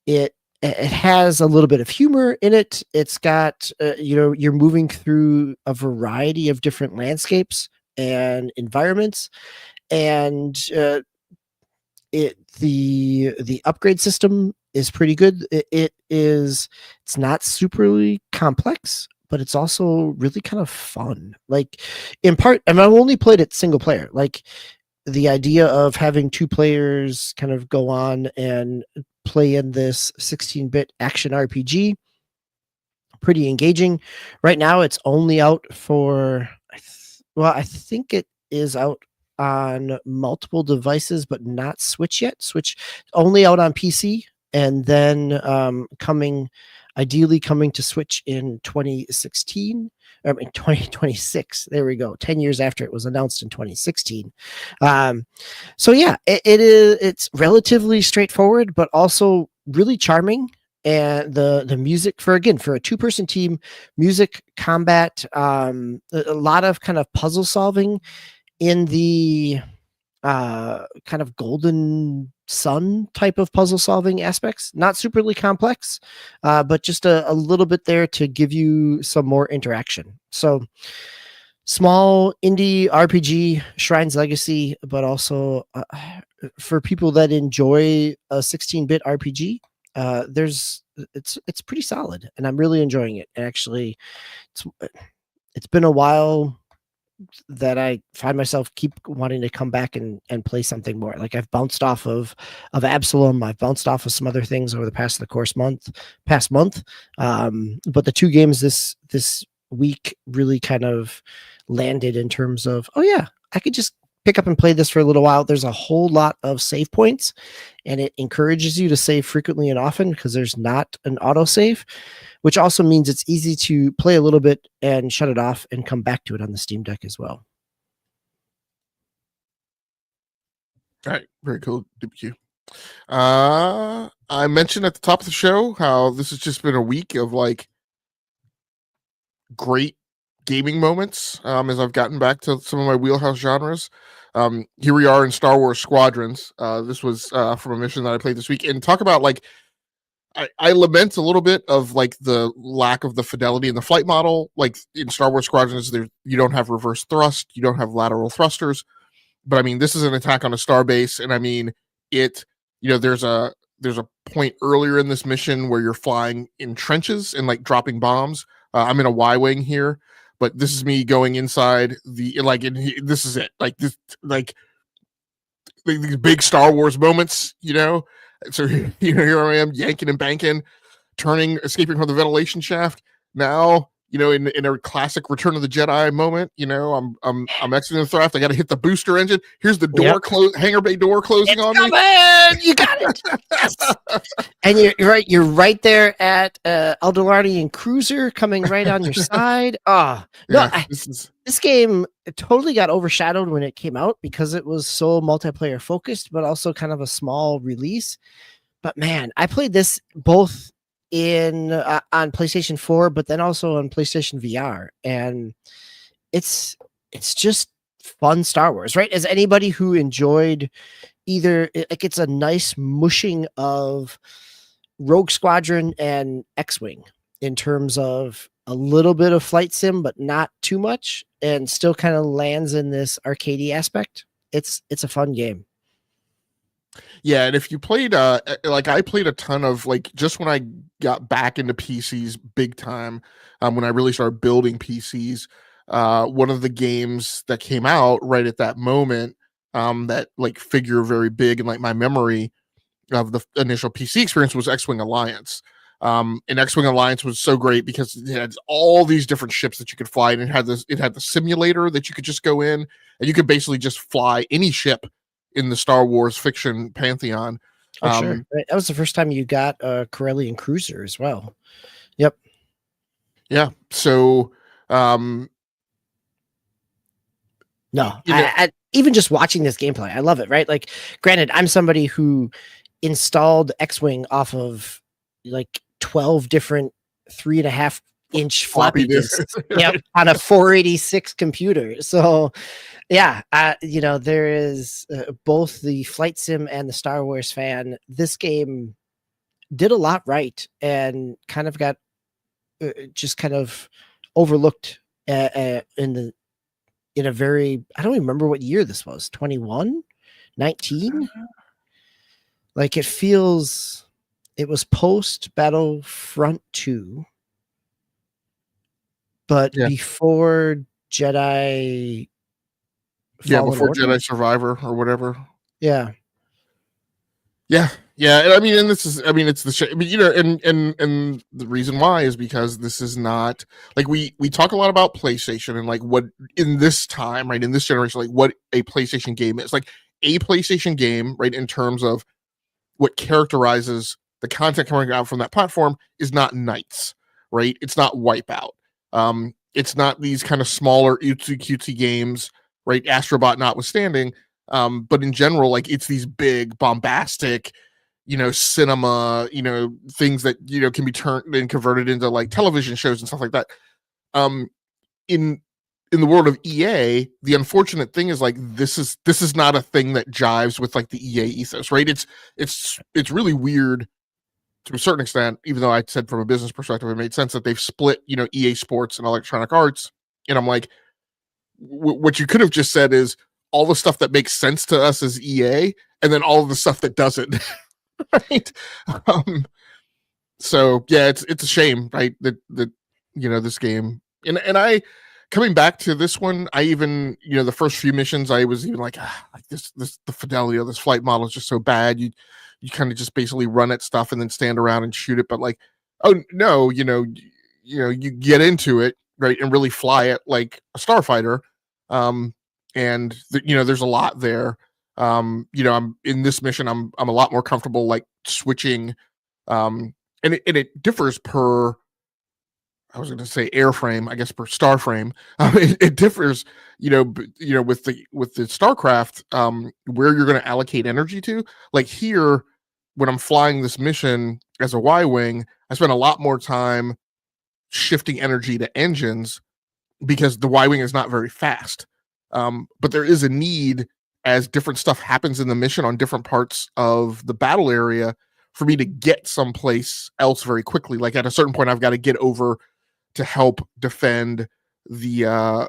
it has a little bit of humor in it. It's got you're moving through a variety of different landscapes and environments, and the upgrade system is pretty good. It's not superly complex, but it's also really kind of fun. Like, in part, and I've only played it single player. Like, the idea of having 2 players kind of go on and play in this 16-bit action RPG, pretty engaging. Right now, it's only out for I think it is out on multiple devices, but not Switch yet. Switch only out on PC, and then ideally coming to Switch in 2016. I mean 2026. There we go. 10 years after it was announced in 2016. So yeah, it's relatively straightforward, but also really charming. And the music for a 2-person team, music, combat, a lot of kind of puzzle solving in the kind of Golden Sun type of puzzle solving aspects. Not superly complex, but just a little bit there to give you some more interaction. So small indie RPG, Shrine's Legacy, but also for people that enjoy a 16-bit RPG, it's pretty solid, and I'm really enjoying it. And actually, it's been a while that I find myself keep wanting to come back and play something more. Like, I've bounced off of Absalom. I've bounced off of some other things over the past month. But the 2 games this week really kind of landed in terms of, oh yeah, I could just pick up and play this for a little while. There's a whole lot of save points, and it encourages you to save frequently and often because there's not an autosave, which also means it's easy to play a little bit and shut it off and come back to it on the Steam Deck as well. All right, very cool, DBQ. I mentioned at the top of the show how this has just been a week of like great gaming moments as I've gotten back to some of my wheelhouse genres. Here we are in Star Wars Squadrons. This was from a mission that I played this week, and talk about like I lament a little bit of like the lack of the fidelity in the flight model. Like in Star Wars Squadrons, you don't have reverse thrust, you don't have lateral thrusters. But I mean, this is an attack on a star base, and I mean, there's a point earlier in this mission where you're flying in trenches and like dropping bombs. I'm in a Y-wing here, but this is me going inside this is it. Like this, like these big Star Wars moments, So here I am yanking and banking, turning, escaping from the ventilation shaft. Now, in a classic Return of the Jedi moment, I'm exiting the thrust. I got to hit the booster engine. Here's the door hangar bay door closing on me. You got it. Yes. And you're right. You're right there at Aldelarni and Cruiser coming right on your side. This game totally got overshadowed when it came out because it was so multiplayer focused, but also kind of a small release. But man, I played this both on PlayStation 4, but then also on PlayStation VR, and it's just fun Star Wars, right? As anybody who enjoyed either, like, it's a nice mushing of Rogue Squadron and X-Wing in terms of a little bit of flight sim, but not too much, and still kind of lands in this arcadey aspect. It's a fun game. Yeah, and if you played, like I played a ton of, like, just when I got back into PCs big time, when I really started building PCs, one of the games that came out right at that moment, that like figure very big in like my memory of the initial PC experience was X-Wing Alliance. And X-Wing Alliance was so great because it had all these different ships that you could fly, and it had the simulator that you could just go in, and you could basically just fly any ship in the Star Wars fiction pantheon. Sure. That was the first time you got a Corellian cruiser as well. Yep. Yeah. So, no, I even just watching this gameplay, I love it, right? Like, granted, I'm somebody who installed X-Wing off of like 12 different 3.5-inch floppy disks. Yep, Right? on a 486 computer. So yeah, there is both the flight sim and the Star Wars fan. This game did a lot right and kind of got just kind of overlooked in a very, I don't remember what year this was, 21, 19. Like it was post Battlefront 2, but Yeah. before Jedi Yeah, Fallen before Order. Jedi Survivor or whatever. Yeah. Yeah, yeah, and I mean, and it's the and the reason why is because this is not like we talk a lot about PlayStation and like what in this time, right, in this generation, like what a PlayStation game is. Like a PlayStation game, right, in terms of what characterizes the content coming out from that platform is not Knights, right? It's not Wipeout. It's not these kind of smaller cutesy games, right? Astrobot notwithstanding. But in general, like it's these big, bombastic, cinema, things that can be turned and converted into like television shows and stuff like that. Um, in in the world of EA, the unfortunate thing is like this is not a thing that jives with like the EA ethos, right? It's really weird to a certain extent, even though I said from a business perspective, it made sense that they've split, EA Sports and Electronic Arts. And I'm like, what you could have just said is all the stuff that makes sense to us as EA, and then all of the stuff that doesn't, right? So yeah, it's a shame, right? That this game and I coming back to this one, I even the first few missions, I was even like this the fidelity of this flight model is just so bad. You kind of just basically run at stuff and then stand around and shoot it, but like oh no, you get into it right and really fly it like a starfighter, and there's a lot there. I'm in this mission, I'm a lot more comfortable like switching, and it differs per, I was going to say airframe, I guess per star frame. It differs, with the Starcraft, where you're going to allocate energy to. Like here, when I'm flying this mission as a Y-wing, I spend a lot more time shifting energy to engines because the Y-wing is not very fast. But there is a need as different stuff happens in the mission on different parts of the battle area for me to get someplace else very quickly. Like at a certain point, I've got to get over to help defend the I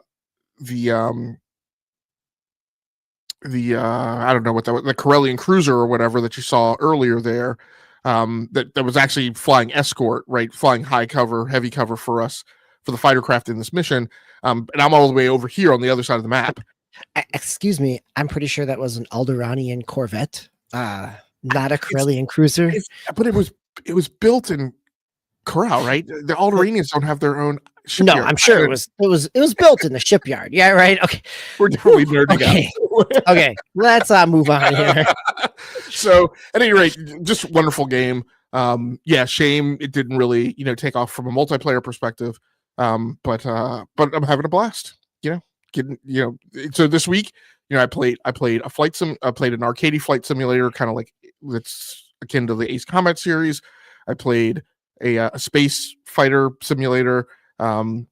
don't know what the Corellian cruiser or whatever that you saw earlier there. That was actually flying escort, right? Flying high cover, heavy cover for us for the fighter craft in this mission. And I'm all the way over here on the other side of the map. Excuse me, I'm pretty sure that was an Alderaanian Corvette, not a Corellian cruiser. But it was built in Corral, right? The Alderaanians don't have their own shipyard. No, I'm sure it was built in the shipyard. Yeah, right. Okay, we're definitely nerding out. Okay, let's move on here. So at any rate, just wonderful game. Yeah, shame it didn't really take off from a multiplayer perspective. But I'm having a blast. Getting so this week, I played a flight sim. I played an arcade flight simulator, kind of like that's akin to the Ace Combat series. I played a space fighter simulator. I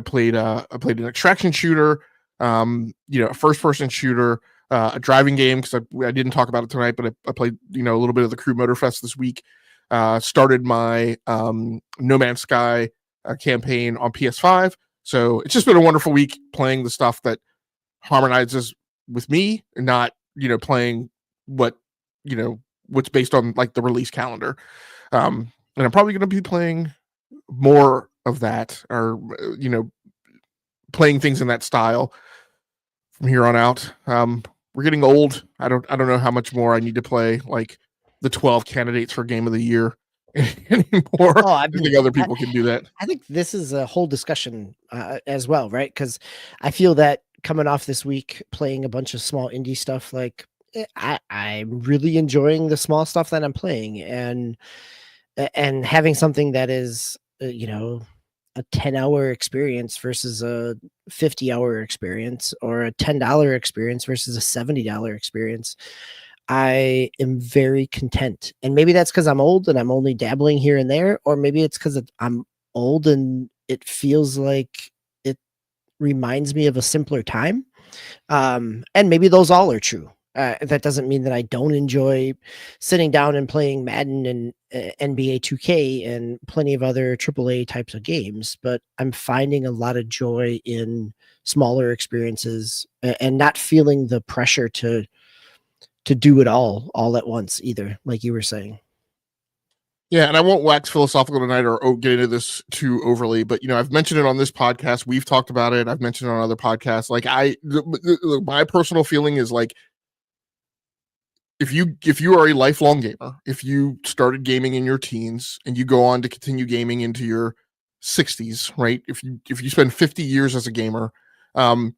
played an extraction shooter. A first person shooter. A driving game because I didn't talk about it tonight, but I played a little bit of the Crew Motorfest this week. Started my No Man's Sky campaign on PS5. So it's just been a wonderful week playing the stuff that harmonizes with me and not, playing what's based on like the release calendar. And I'm probably going to be playing more of that or, playing things in that style from here on out. We're getting old. I don't know how much more I need to play like the 12 candidates for game of the year anymore. Oh, I think other people can do that. I think this is a whole discussion as well, right? Because I feel that coming off this week playing a bunch of small indie stuff, like I'm really enjoying the small stuff that I'm playing, and having something that is a 10-hour experience versus a 50-hour experience, or a $10 experience versus a $70 experience. I am very content. And maybe that's because I'm old and I'm only dabbling here and there, or maybe it's because I'm old and it feels like it reminds me of a simpler time. And maybe those all are true. That doesn't mean that I don't enjoy sitting down and playing Madden and NBA 2K and plenty of other AAA types of games, but I'm finding a lot of joy in smaller experiences and not feeling the pressure to do it all at once either, like you were saying. Yeah, and I won't wax philosophical tonight or get into this too overly, but I've mentioned it on this podcast. We've talked about it. I've mentioned it on other podcasts. Like my personal feeling is like, if you are a lifelong gamer, if you started gaming in your teens and you go on to continue gaming into your 60s, right? If you spend 50 years as a gamer, I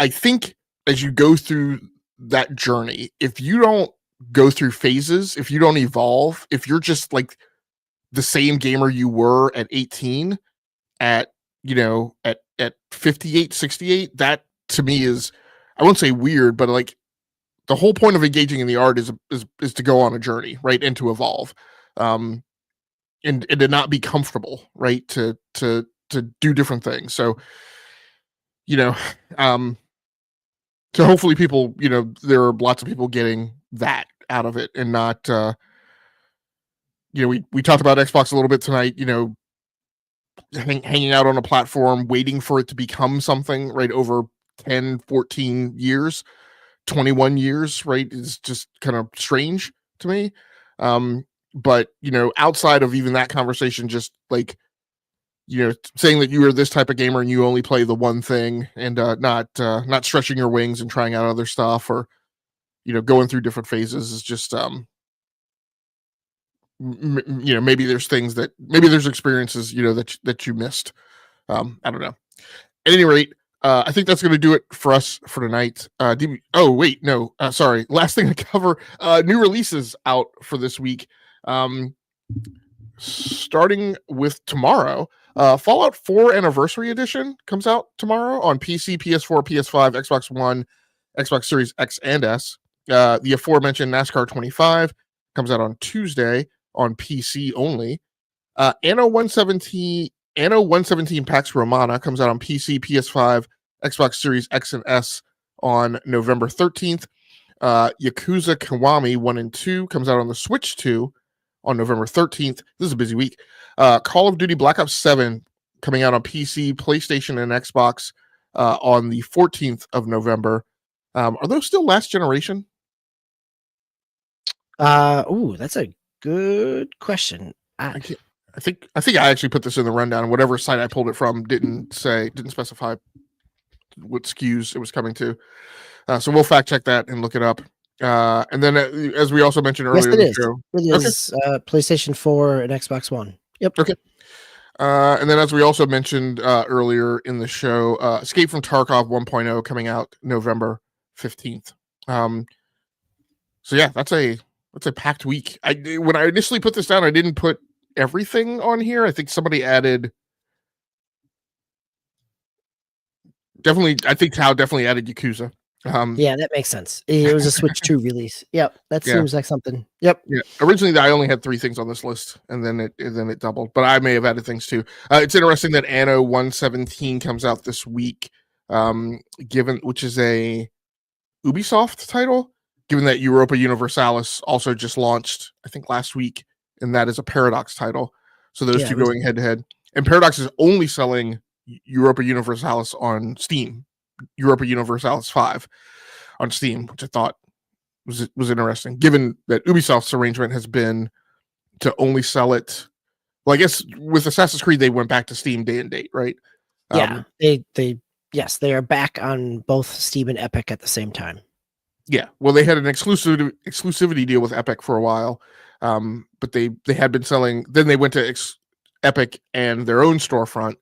think as you go through that journey, if you don't go through phases, if you don't evolve, if you're just like the same gamer you were at 18, at at 58, 68, that to me is, I won't say weird, but like the whole point of engaging in the art is to go on a journey, right, and to evolve, um, and to not be comfortable, right, to do different things. So you know, um, so hopefully people, there are lots of people getting that out of it, and not, we talked about Xbox a little bit tonight. Hanging out on a platform, waiting for it to become something, right, over 10, 14 years. 21 years, right, is just kind of strange to me. But outside of even that conversation, just like saying that you are this type of gamer and you only play the one thing, and not stretching your wings and trying out other stuff, or going through different phases, is just maybe there's things that, maybe there's experiences that you missed. I don't know. At any rate, I think that's going to do it for us for tonight. Oh, wait, no, sorry. Last thing to cover, new releases out for this week. Starting with tomorrow, Fallout 4 Anniversary Edition comes out tomorrow on PC, PS4, PS5, Xbox One, Xbox Series X and S. The aforementioned NASCAR 25 comes out on Tuesday on PC only. Anno 117 Pax Romana comes out on PC, PS5, Xbox Series X and S on November 13th. Yakuza Kiwami 1 and 2 comes out on the Switch 2 on November 13th. This is a busy week. Call of Duty Black Ops 7 coming out on PC, PlayStation, and Xbox on the 14th of November. Are those still last generation? That's a good question. I think I actually put this in the rundown. Whatever site I pulled it from didn't specify what SKUs it was coming to. So we'll fact check that and look it up. And then, as we also mentioned earlier in the show, it is PlayStation 4 and Xbox One. Yep. Okay. And then, as we also mentioned earlier in the show, Escape from Tarkov 1.0 coming out November 15th. So yeah, that's a packed week. When I initially put this down, I didn't put everything on here. I think somebody added. I think Tao definitely added Yakuza. Yeah, that makes sense. It was a Switch 2 release. Yep, that seems like something. Yep. Yeah. Originally, I only had 3 things on this list, and then it doubled. But I may have added things too. It's interesting that Anno 117 comes out this week, which is a Ubisoft title. Given that Europa Universalis also just launched, I think last week, and that is a Paradox title. So those two going head to head. And Paradox is only selling Europa Universalis on Steam. Europa Universalis 5 on Steam, which I thought was interesting, given that Ubisoft's arrangement has been to only sell it. Well, I guess with Assassin's Creed, they went back to Steam day and date, right? Yeah, they are back on both Steam and Epic at the same time. Yeah, well, they had an exclusivity deal with Epic for a while, but they had been selling. Then they went to Epic and their own storefront.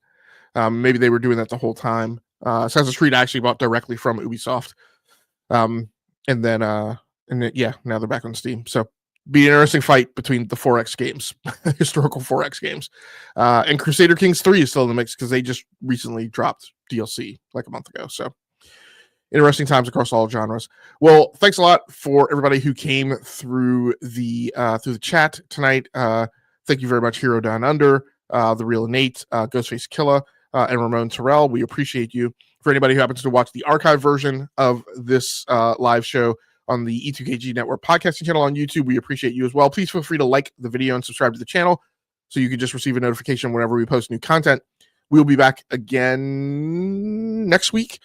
Maybe they were doing that the whole time. Assassin's Creed actually bought directly from Ubisoft, and then now they're back on Steam. So, be an interesting fight between the 4X games, historical 4X games, and Crusader Kings 3 is still in the mix because they just recently dropped DLC like a month ago. So, interesting times across all genres. Well, thanks a lot for everybody who came through the chat tonight. Thank you very much, Hero Down Under, The Real Nate, Ghostface Killa, and Ramon Terrell. We appreciate you. For anybody who happens to watch the archive version of this live show on the E2KG Network podcasting channel on YouTube, we appreciate you as well. Please feel free to like the video and subscribe to the channel so you can just receive a notification whenever we post new content. We'll be back again next week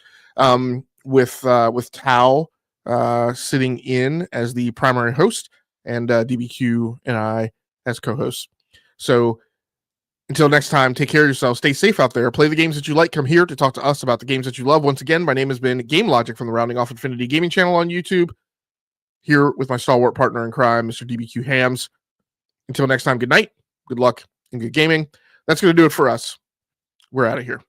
with Tao sitting in as the primary host and DBQ and I as co-hosts. So until next time, take care of yourselves. Stay safe out there. Play the games that you like. Come here to talk to us about the games that you love. Once again, my name has been Game Logic from the Rounding Off Infinity Gaming channel on YouTube. Here with my stalwart partner in crime, Mr. DBQ Hams. Until next time, good night, good luck, and good gaming. That's going to do it for us. We're out of here.